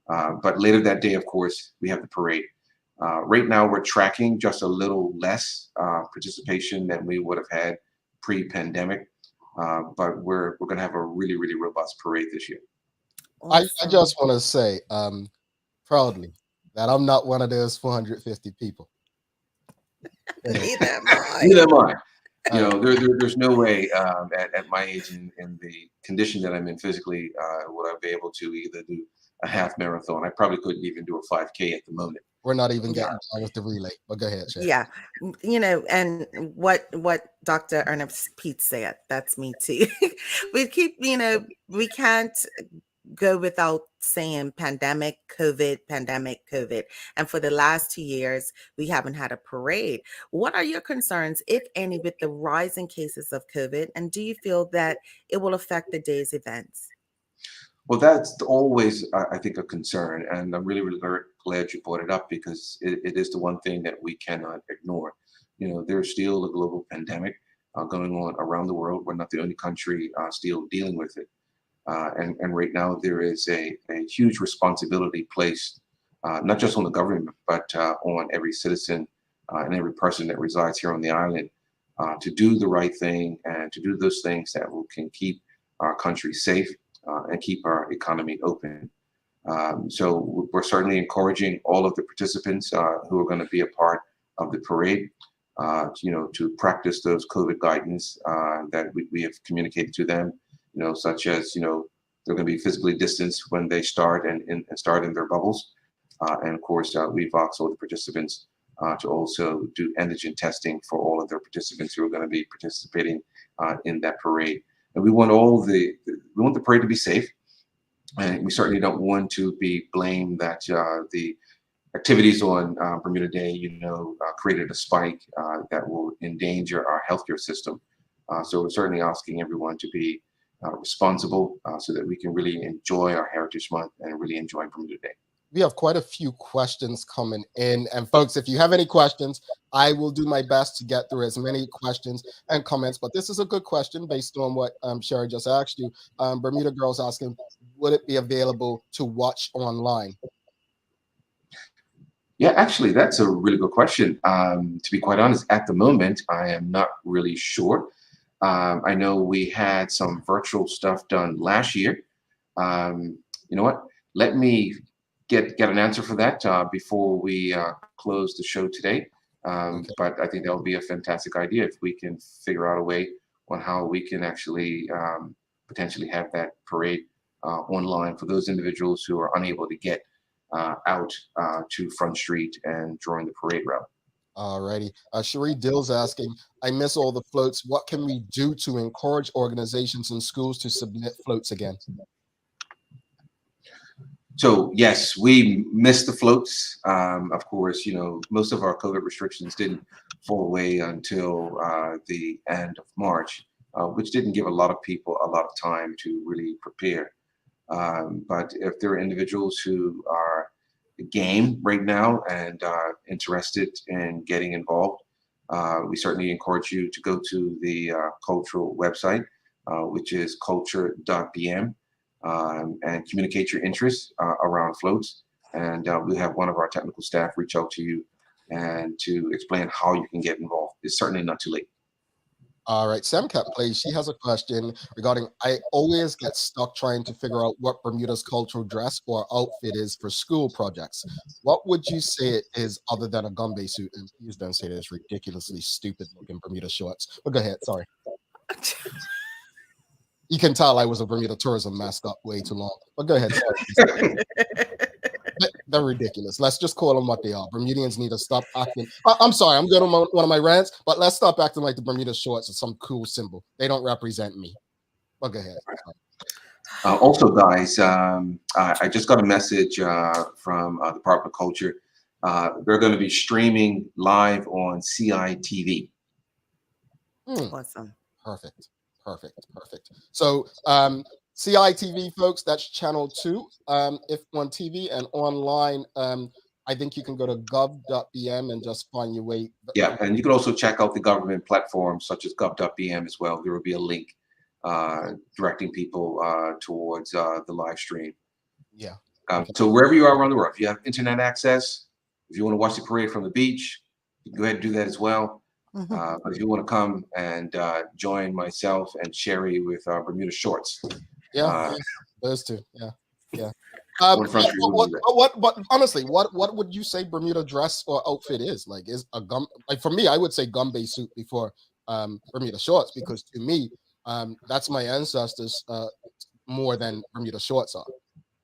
But later that day, of course, we have the parade. Right now, we're tracking just a little less participation than we would have had pre-pandemic. But we're going to have a really, really robust parade this year. Awesome. I just want to say proudly that I'm not one of those 450 people. Neither am I. Neither am I. There's no way at my age and the condition that I'm in physically would I be able to either do a half marathon. I probably couldn't even do a 5K at the moment. We're not even getting done with the relay, but go ahead, Shay. Yeah, and what Dr. Ernest Peets said, that's me too. We can't go without saying pandemic, COVID, pandemic, COVID. And for the last 2 years, we haven't had a parade. What are your concerns, if any, with the rising cases of COVID? And do you feel that it will affect the day's events? Well, that's always, I think, a concern. And I'm really, really glad you brought it up because it is the one thing that we cannot ignore. There's still a global pandemic going on around the world. We're not the only country still dealing with it. And right now, there is a huge responsibility placed, not just on the government, but on every citizen and every person that resides here on the island to do the right thing and to do those things that can keep our country safe and keep our economy open. So we're certainly encouraging all of the participants who are going to be a part of the parade, to practice those COVID guidance that we have communicated to them, such as, they're going to be physically distanced when they start and start in their bubbles. And of course, we've asked all the participants to also do antigen testing for all of their participants who are going to be participating in that parade. And we want we want the parade to be safe, and we certainly don't want to be blamed that the activities on Bermuda Day, created a spike that will endanger our healthcare system. So we're certainly asking everyone to be responsible so that we can really enjoy our Heritage Month and really enjoy Bermuda Day. We have quite a few questions coming in. And folks, if you have any questions, I will do my best to get through as many questions and comments. But this is a good question based on what Sherry just asked you. Bermuda Girl's asking, would it be available to watch online? Yeah, actually, that's a really good question. To be quite honest, at the moment, I am not really sure. I know we had some virtual stuff done last year. You know what? Let me get an answer for that before we close the show today. Okay. But I think that would be a fantastic idea if we can figure out a way on how we can actually potentially have that parade online for those individuals who are unable to get out to Front Street and join the parade route. All righty. Cherie Dill's asking, I miss all the floats. What can we do to encourage organizations and schools to submit floats again? So yes, we missed the floats. Of course, most of our COVID restrictions didn't fall away until the end of March, which didn't give a lot of people a lot of time to really prepare. But if there are individuals who are game right now and interested in getting involved, we certainly encourage you to go to the cultural website, which is culture.bm. And communicate your interests around floats, and we'll have one of our technical staff reach out to you and to explain how you can get involved. It's certainly not too late. All right, Samcat Plays, she has a question regarding, I always get stuck trying to figure out what Bermuda's cultural dress or outfit is for school projects. What would you say it is other than a Gumby suit? And please don't say that it's ridiculously stupid looking Bermuda shorts. But go ahead, sorry. You can tell I was a Bermuda tourism mascot way too long. But go ahead. Sorry. They're ridiculous. Let's just call them what they are. Bermudians need to stop acting. I'm sorry, I'm going on one of my rants, but let's stop acting like the Bermuda shorts are some cool symbol. They don't represent me. But go ahead. Also, guys, I just got a message from the Department of Culture. They're going to be streaming live on CITV. Awesome. Perfect. So CITV, folks, that's channel 2 if on TV, and online I think you can go to gov.bm and just find your way. Yeah, and you can also check out the government platforms such as gov.bm as well. There will be a link directing people towards the live stream. Yeah. Okay. So wherever you are around the world, if you have internet access, if you want to watch the parade from the beach, you can go ahead and do that as well. But if you want to come and join myself and Sherry with our Bermuda shorts. Yeah, those two. Yeah. But honestly, what would you say Bermuda dress or outfit is? Like, is a like for me, I would say Gumby suit before Bermuda shorts, because to me, that's my ancestors more than Bermuda shorts are.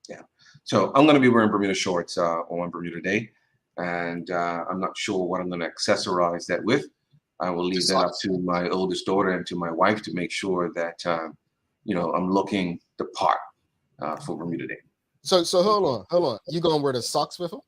Yeah. So I'm going to be wearing Bermuda shorts on Bermuda Day, and I'm not sure what I'm going to accessorize that with. I will leave that up to my oldest daughter and to my wife to make sure that I'm looking the part. for Bermuda Day. So hold on. You gonna wear the socks with them?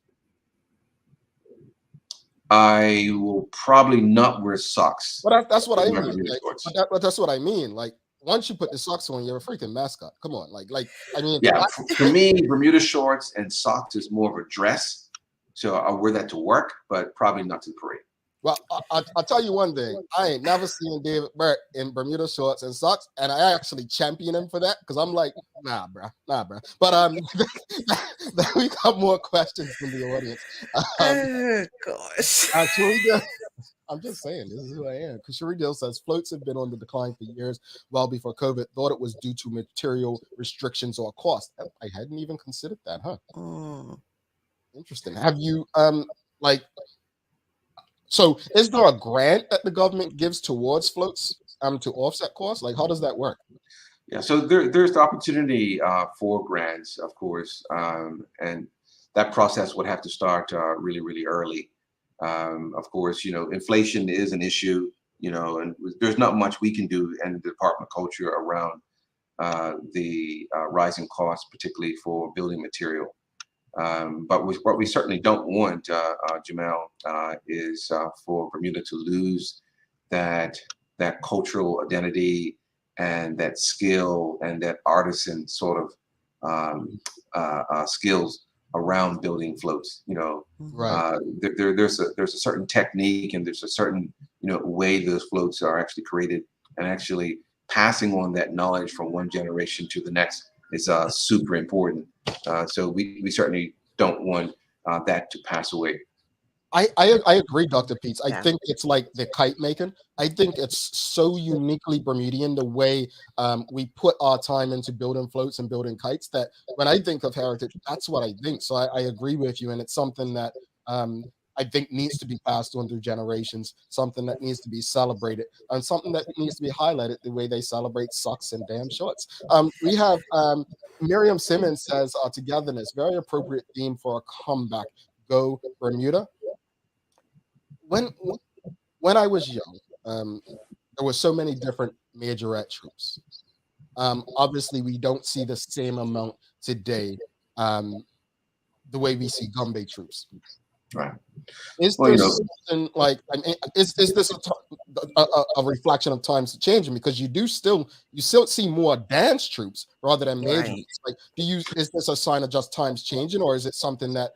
I will probably not wear socks. But that's what I Wear mean. Bermuda Like, shorts. but that's what I mean. Like, once you put the socks on, you're a freaking mascot. Come on, I mean, Yeah, for me, Bermuda shorts and socks is more of a dress. So I'll wear that to work, but probably not to the parade. Well, I'll tell you one thing. I ain't never seen David Burt in Bermuda shorts and socks, and I actually champion him for that because I'm like, nah, bro. But we got more questions from the audience. Oh gosh. I'm just saying, this is who I am. Kusharidil says floats have been on the decline for years, well before COVID. Thought it was due to material restrictions or cost. I hadn't even considered that, huh? Interesting. Have you so is there a grant that the government gives towards floats to offset costs? Like, how does that work? Yeah, so there's the opportunity for grants, of course, and that process would have to start really, really early. Of course, inflation is an issue, and there's not much we can do in the Department of Culture around the rising costs, particularly for building material. But what we certainly don't want, Jamal, is for Bermuda to lose that cultural identity and that skill and that artisan sort of skills around building floats. Right. There's a certain technique and there's a certain way those floats are actually created, and actually passing on that knowledge from one generation to the next is super important. So we certainly don't want that to pass away. I agree, Dr. Peets. I think it's like the kite making. I think it's so uniquely Bermudian the way we put our time into building floats and building kites that when I think of heritage, that's what I think. So I agree with you, and it's something that I think needs to be passed on through generations, something that needs to be celebrated, and something that needs to be highlighted the way they celebrate socks and damn shorts. We have Miriam Simmons says togetherness, very appropriate theme for a comeback. Go Bermuda. When I was young, there were so many different majorette troops. Obviously, we don't see the same amount today, the way we see Gumbe troops. Right. Is there something like? I mean, is this a reflection of times changing? Because you still see more dance troops rather than major. Right. Like, is this a sign of just times changing, or is it something that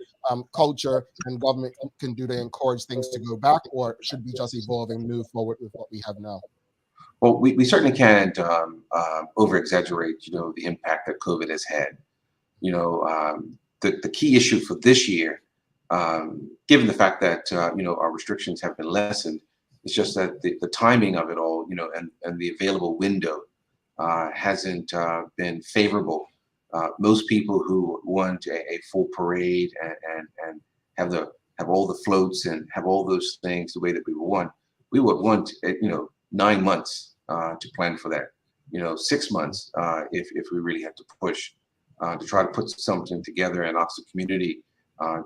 culture and government can do to encourage things to go back, or should we just evolve and move forward with what we have now? Well, we certainly can't over exaggerate, the impact that COVID has had. The key issue for this year, given the fact that our restrictions have been lessened, it's just that the timing of it all, and the available window hasn't been favorable. Most people who want a full parade and have all the floats and have all those things the way that we would want 9 months to plan for that. 6 months if we really have to push to try to put something together and ask the community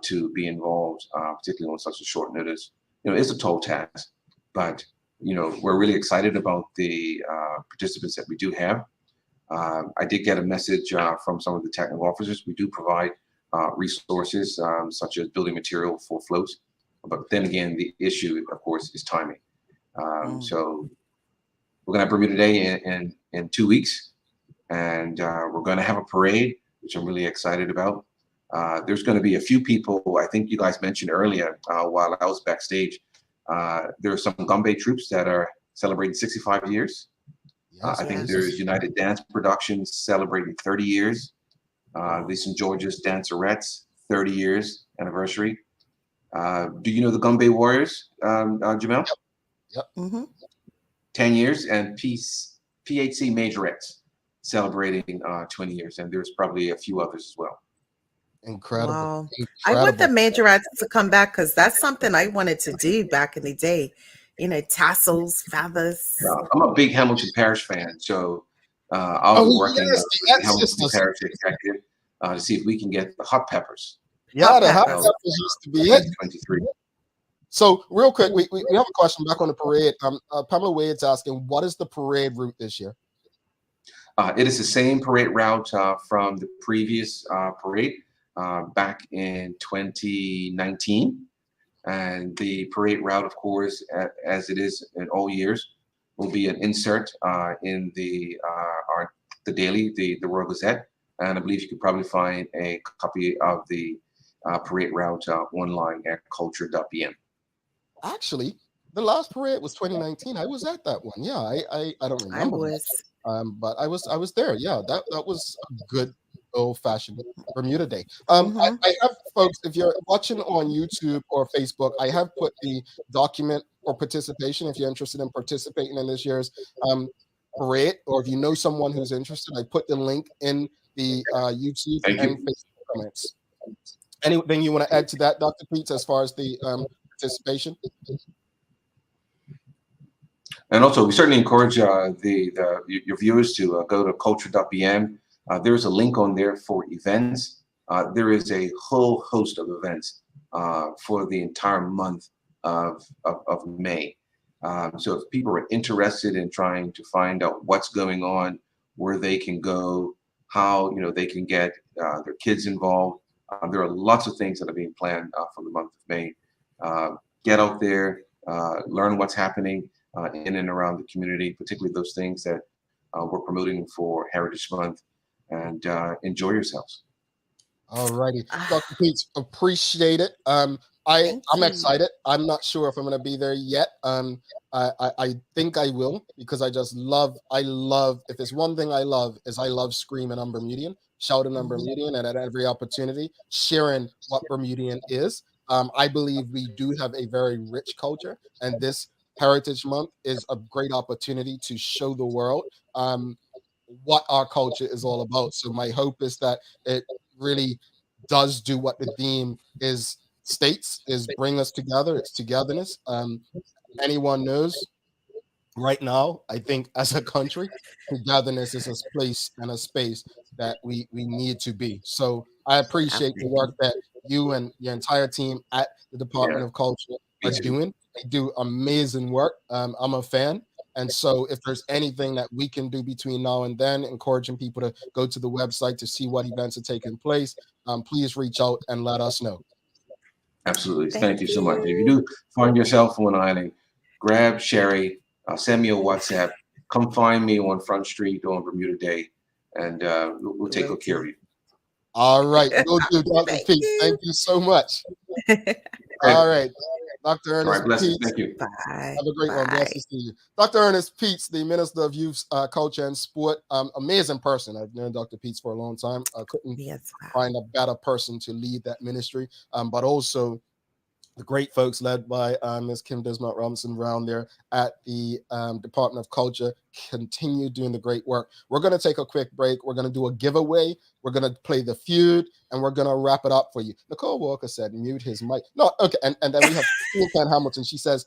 to be involved, particularly on such a short notice. It's a tall task, but we're really excited about the participants that we do have. I did get a message from some of the technical officers. We do provide resources such as building material for floats, but then again, the issue, of course, is timing. So we're going to have Bermuda Day in 2 weeks, and we're going to have a parade, which I'm really excited about. There's going to be a few people, I think you guys mentioned earlier while I was backstage, there are some Gumbe troops that are celebrating 65 years. I think there's United Dance Productions celebrating 30 years. The St. George's Dancerettes, 30 years anniversary. Do you know the Gumbe Warriors, Jamel? Yep. Mm-hmm. 10 years, and PHC Majorettes celebrating 20 years, and there's probably a few others as well. Incredible. Wow. I want the majorettes to come back because that's something I wanted to do back in the day. Tassels, feathers. I'm a big Hamilton Parish fan, so I'll be working with the Hamilton Parish executive to see if we can get the hot peppers. Yeah, the hot peppers used to be it. 23. So real quick, we have a question back on the parade. Pamela Wade's asking, what is the parade route this year? It is the same parade route from the previous parade back in 2019. And the parade route, of course, as it is in all years, will be an insert in the daily, the Royal Gazette. And I believe you could probably find a copy of the parade route online at culture.bm. Actually, the last parade was 2019. I was at that one. Yeah, I don't remember. But I was there. Yeah, that was a good old-fashioned Bermuda Day. I have, folks, if you're watching on YouTube or Facebook, I have put the document for participation. If you're interested in participating in this year's parade, or if you know someone who's interested, I put the link in the YouTube and Facebook comments. Anything you want to add to that, Dr. Peets, as far as the participation? And also, we certainly encourage your viewers to go to culture.bm. There's a link on there for events. There is a whole host of events for the entire month of May. So if people are interested in trying to find out what's going on, where they can go, how they can get their kids involved, there are lots of things that are being planned for the month of May. Get out there, learn what's happening in and around the community, particularly those things that we're promoting for Heritage Month, and enjoy yourselves. All righty, Dr. Peets, appreciate it. I'm excited. I'm not sure if I'm going to be there yet. I think I will, because I love, if it's one thing I love screaming I'm Bermudian, shouting I'm Bermudian, and at every opportunity, sharing what Bermudian is. I believe we do have a very rich culture, and this Heritage Month is a great opportunity to show the world what our culture is all about. So my hope is that it really does do what the theme states, is bring us together. It's togetherness. Anyone knows right now, I think as a country, togetherness is a place and a space that we need to be. So I appreciate the work that you and your entire team at the Department of Culture are doing. They do amazing work. I'm a fan. And so if there's anything that we can do between now and then, encouraging people to go to the website to see what events are taking place, please reach out and let us know. Absolutely. Thank you so much. If you do find yourself on an island, grab Sherry, send me a WhatsApp, come find me on Front Street on Bermuda Day, and we'll take good care of you. All right. We'll do, Dr. Peets. Thank you so much. All right. Dr. Ernest Peets. Thank you. Bye. Have a great one. Blessings to you. Dr. Ernest Peets, the Minister of Youth, Culture and Sport. Amazing person. I've known Dr. Peets for a long time. I couldn't find a better person to lead that ministry. But also the great folks led by Ms. Kim Dismont Robinson Brown there at the Department of Culture continue doing the great work. We're going to take a quick break. We're going to do a giveaway. We're going to play the feud, and we're going to wrap it up for you. Nicole Walker said, mute his mic. No, okay. And then we have Ken Hamilton. She says,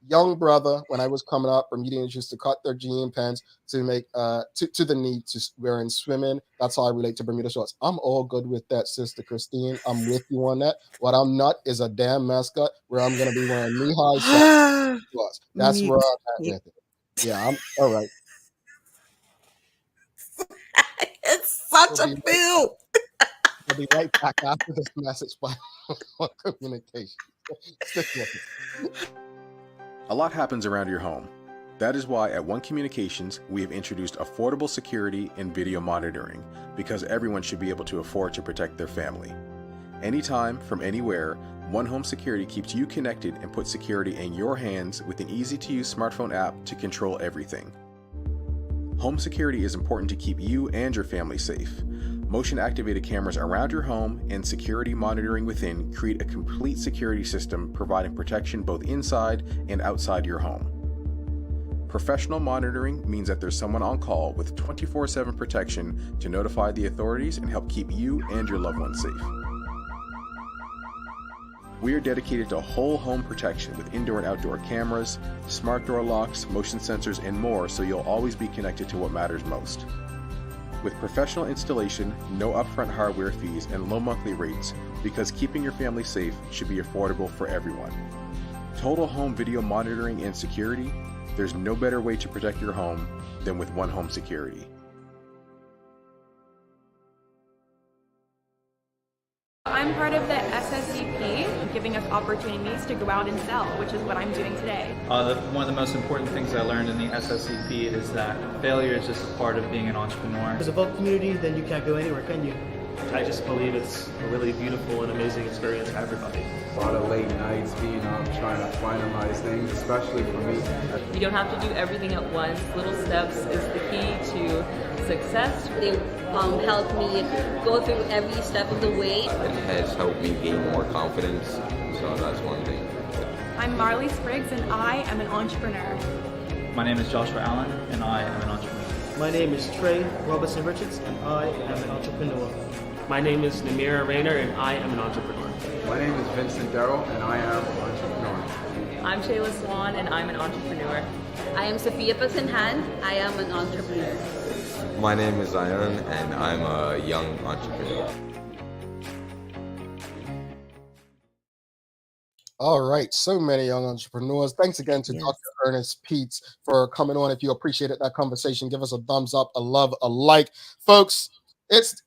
young brother, when I was coming up, Bermudians used to cut their jean pants to make to the knee to wearing swimming. That's how I relate to Bermuda shorts. I'm all good with that, Sister Christine. I'm with you on that. What I'm not is a damn mascot where I'm going to be wearing knee-high socks. That's where I'm at with it. Yeah, I'm all right. It's such a feel. I'll be right back after this message by communication. Stick with it. A lot happens around your home. That is why at One Communications, we have introduced affordable security and video monitoring, because everyone should be able to afford to protect their family. Anytime, from anywhere, One Home Security keeps you connected and puts security in your hands with an easy-to-use smartphone app to control everything. Home security is important to keep you and your family safe. Motion-activated cameras around your home and security monitoring within create a complete security system providing protection both inside and outside your home. Professional monitoring means that there's someone on call with 24/7 protection to notify the authorities and help keep you and your loved ones safe. We are dedicated to whole home protection with indoor and outdoor cameras, smart door locks, motion sensors, and more, so you'll always be connected to what matters most. With professional installation, no upfront hardware fees, and low monthly rates, because keeping your family safe should be affordable for everyone. Total home video monitoring and security, there's no better way to protect your home than with One Home Security. giving us opportunities to go out and sell, which is what I'm doing today. One of the most important things I learned in the SSCP is that failure is just a part of being an entrepreneur. If there's a vote community, then you can't go anywhere, can you? I just believe it's a really beautiful and amazing experience for everybody. A lot of late nights being up trying to finalize things, especially for me. You don't have to do everything at once. Little steps is the key to success. They helped me go through every step of the way. It has helped me gain more confidence, so that's one thing. I'm Marley Spriggs and I am an entrepreneur. My name is Joshua Allen and I am an entrepreneur. My name is Trey Robertson Richards and I am an entrepreneur. My name is Namira Rayner and I am an entrepreneur. My name is Vincent Darrow and I am an entrepreneur. I'm Shayla Swan and I'm an entrepreneur. I am Sophia Paxenhan. I am an entrepreneur. My name is Zion and I'm a young entrepreneur. All right, so many young entrepreneurs. Thanks again to Dr. Ernest Peets for coming on. If you appreciated that conversation, give us a thumbs up, a love, a like. Folks, it's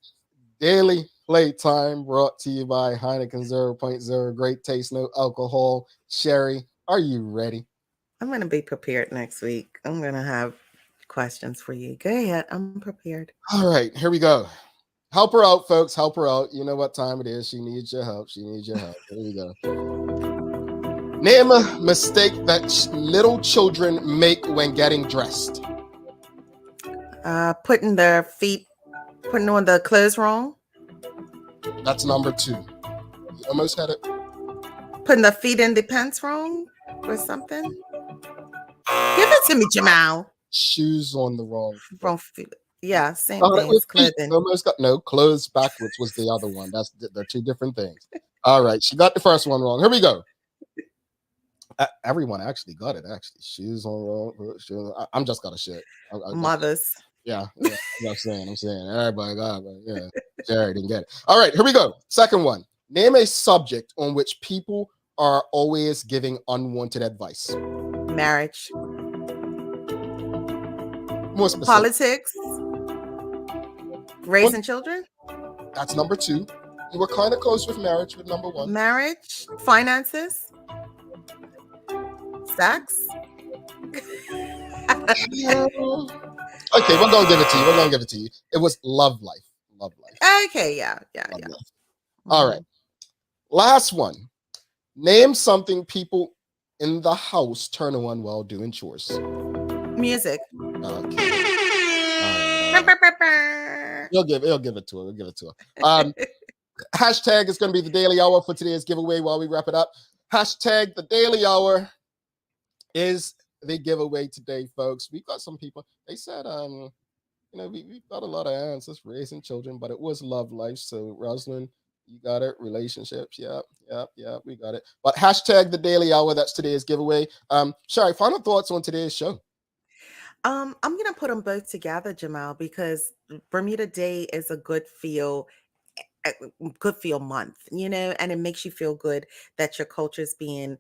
Daily Playtime brought to you by Heineken 0.0. Great taste, no alcohol. Sherry, are you ready? I'm going to be prepared next week. I'm going to have questions for you. Go ahead. I'm prepared. All right, here we go. Help her out, folks. Help her out. You know what time it is. She needs your help. She needs your help. Here we go. Name a mistake that little children make when getting dressed. Putting on the clothes wrong. That's number 2. You almost had it. Putting the feet in the pants wrong or something. Give it to me, Jamal. Shoes on the wrong feet. Yeah, same thing. thing. Clothing. Almost got clothes backwards was the other one. They're 2 different things. All right, she got the first one wrong. Here we go. Everyone actually got it. Actually, shoes on wrong. Shoes. I'm just got a shit. Mothers. Yeah, I'm saying. Everybody got it. Yeah, Jerry didn't get it. All right, here we go. Second one. Name a subject on which people are always giving unwanted advice. Marriage. More specific. Politics. Raising children. That's number 2. You were kind of close with marriage with number 1. Marriage. Finances. Sex. Okay, we're gonna give it to you. It was love life. Love life. Okay, yeah. Life. All right. Last one. Name something people in the house turn on while doing chores. Music. Okay. You'll give it to her. Hashtag is going to be the daily hour for today's giveaway while we wrap it up. Hashtag the daily hour is the giveaway today, folks. We got some people. They said, we've got a lot of answers for raising children, but it was love life. So Rosalind, you got it. Relationships. Yeah, we got it. But hashtag the daily hour. That's today's giveaway. Shari, final thoughts on today's show. I'm gonna put them both together, Jamal, because Bermuda Day is a good feel month, and it makes you feel good that your culture is being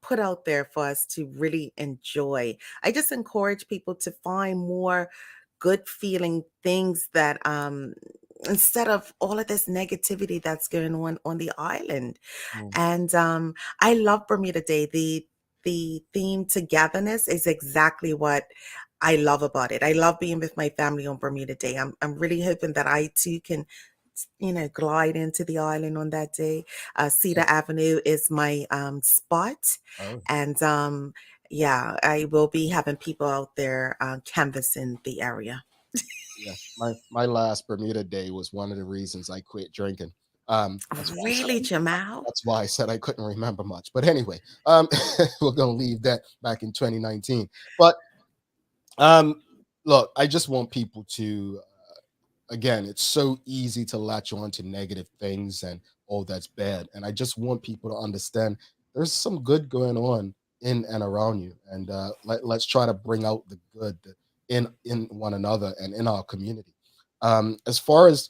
put out there for us to really enjoy. I just encourage people to find more good feeling things that instead of all of this negativity that's going on the island. And I love Bermuda Day. The theme togetherness is exactly what I love about it. I love being with my family on Bermuda Day. I'm really hoping that I too can glide into the island on that day. Cedar Avenue is my spot. And I will be having people out there canvassing the area. Yeah, my last Bermuda Day was one of the reasons I quit drinking. Really, Jamal? That's why I said I couldn't remember much. But anyway, we're going to leave that back in 2019. But look, I just want people to, again, it's so easy to latch on to negative things and all that's bad. And I just want people to understand there's some good going on in and around you. And let's try to bring out the good in one another and in our community. As far as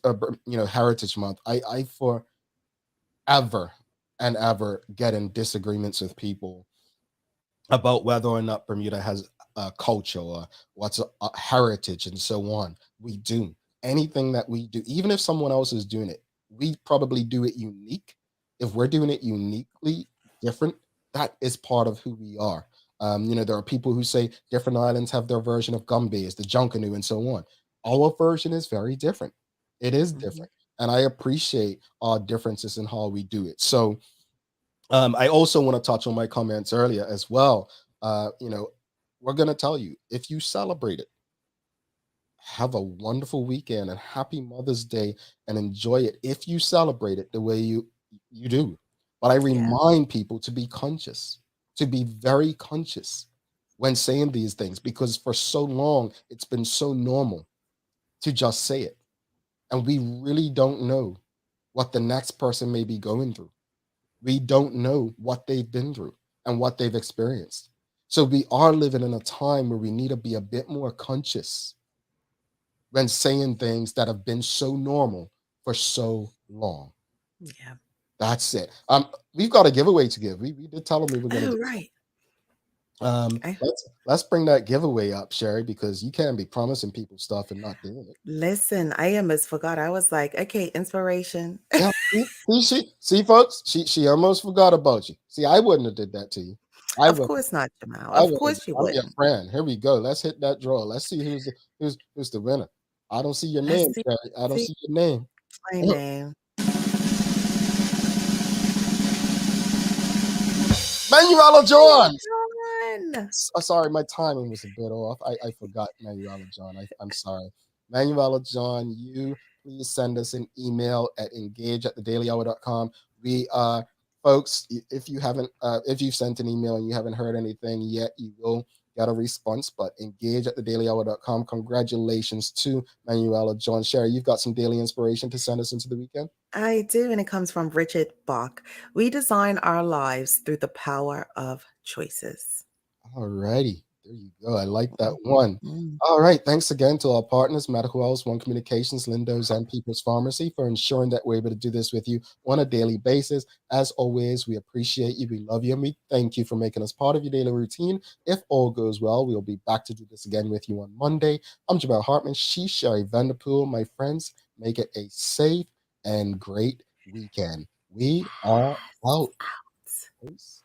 Heritage Month, I forever and ever get in disagreements with people about whether or not Bermuda has a culture or what's a heritage and so on. We do anything that we do, even if someone else is doing it, we probably do it unique if we're doing it uniquely different, that is part of who we are. There are people who say different islands have their version of Gumby, as the Junkanoo, and so on. Our version is very different. It is different. And I appreciate our differences in how we do it. So I also want to touch on my comments earlier as well. We're going to tell you, if you celebrate it, have a wonderful weekend and happy Mother's Day, and enjoy it if you celebrate it the way you do. But I remind people to be conscious, to be very conscious when saying these things, because for so long it's been so normal to just say it. And we really don't know what the next person may be going through. We don't know what they've been through and what they've experienced. So we are living in a time where we need to be a bit more conscious when saying things that have been so normal for so long. Yeah. That's it. We've got a giveaway to give. We did tell them we were going to do right. Let's bring that giveaway up, Sherry, because you can't be promising people stuff and not doing it. Listen, I almost forgot. I was like, okay, inspiration. Yeah, see, folks, she almost forgot about you. See, I wouldn't have did that to you. Of course not, Jamal. Of course you I'm your wouldn't. friend. Here we go. Let's hit that draw. Let's see who's the winner. I don't see your name, Sherry. I don't see your name. My name. Manuela John. John. Sorry, my timing was a bit off. I forgot Manuela John. I'm sorry. Manuela John, you please send us an email at engage@thedailyhour.com. We folks, if you've sent an email and you haven't heard anything yet, you will get a response, but engage@thedailyhour.com. Congratulations to Manuela John. Sherry, you've got some daily inspiration to send us into the weekend? I do, and it comes from Richard Bach. We design our lives through the power of choices. All righty. There you go. I like that one. All right. Thanks again to our partners, Medical House, One Communications, Lindo's, and People's Pharmacy, for ensuring that we're able to do this with you on a daily basis. As always, we appreciate you. We love you. And we thank you for making us part of your daily routine. If all goes well, we'll be back to do this again with you on Monday. I'm Jamal Hartman. She's Sherry Vanderpool. My friends, make it a safe and great weekend. We are out. Peace.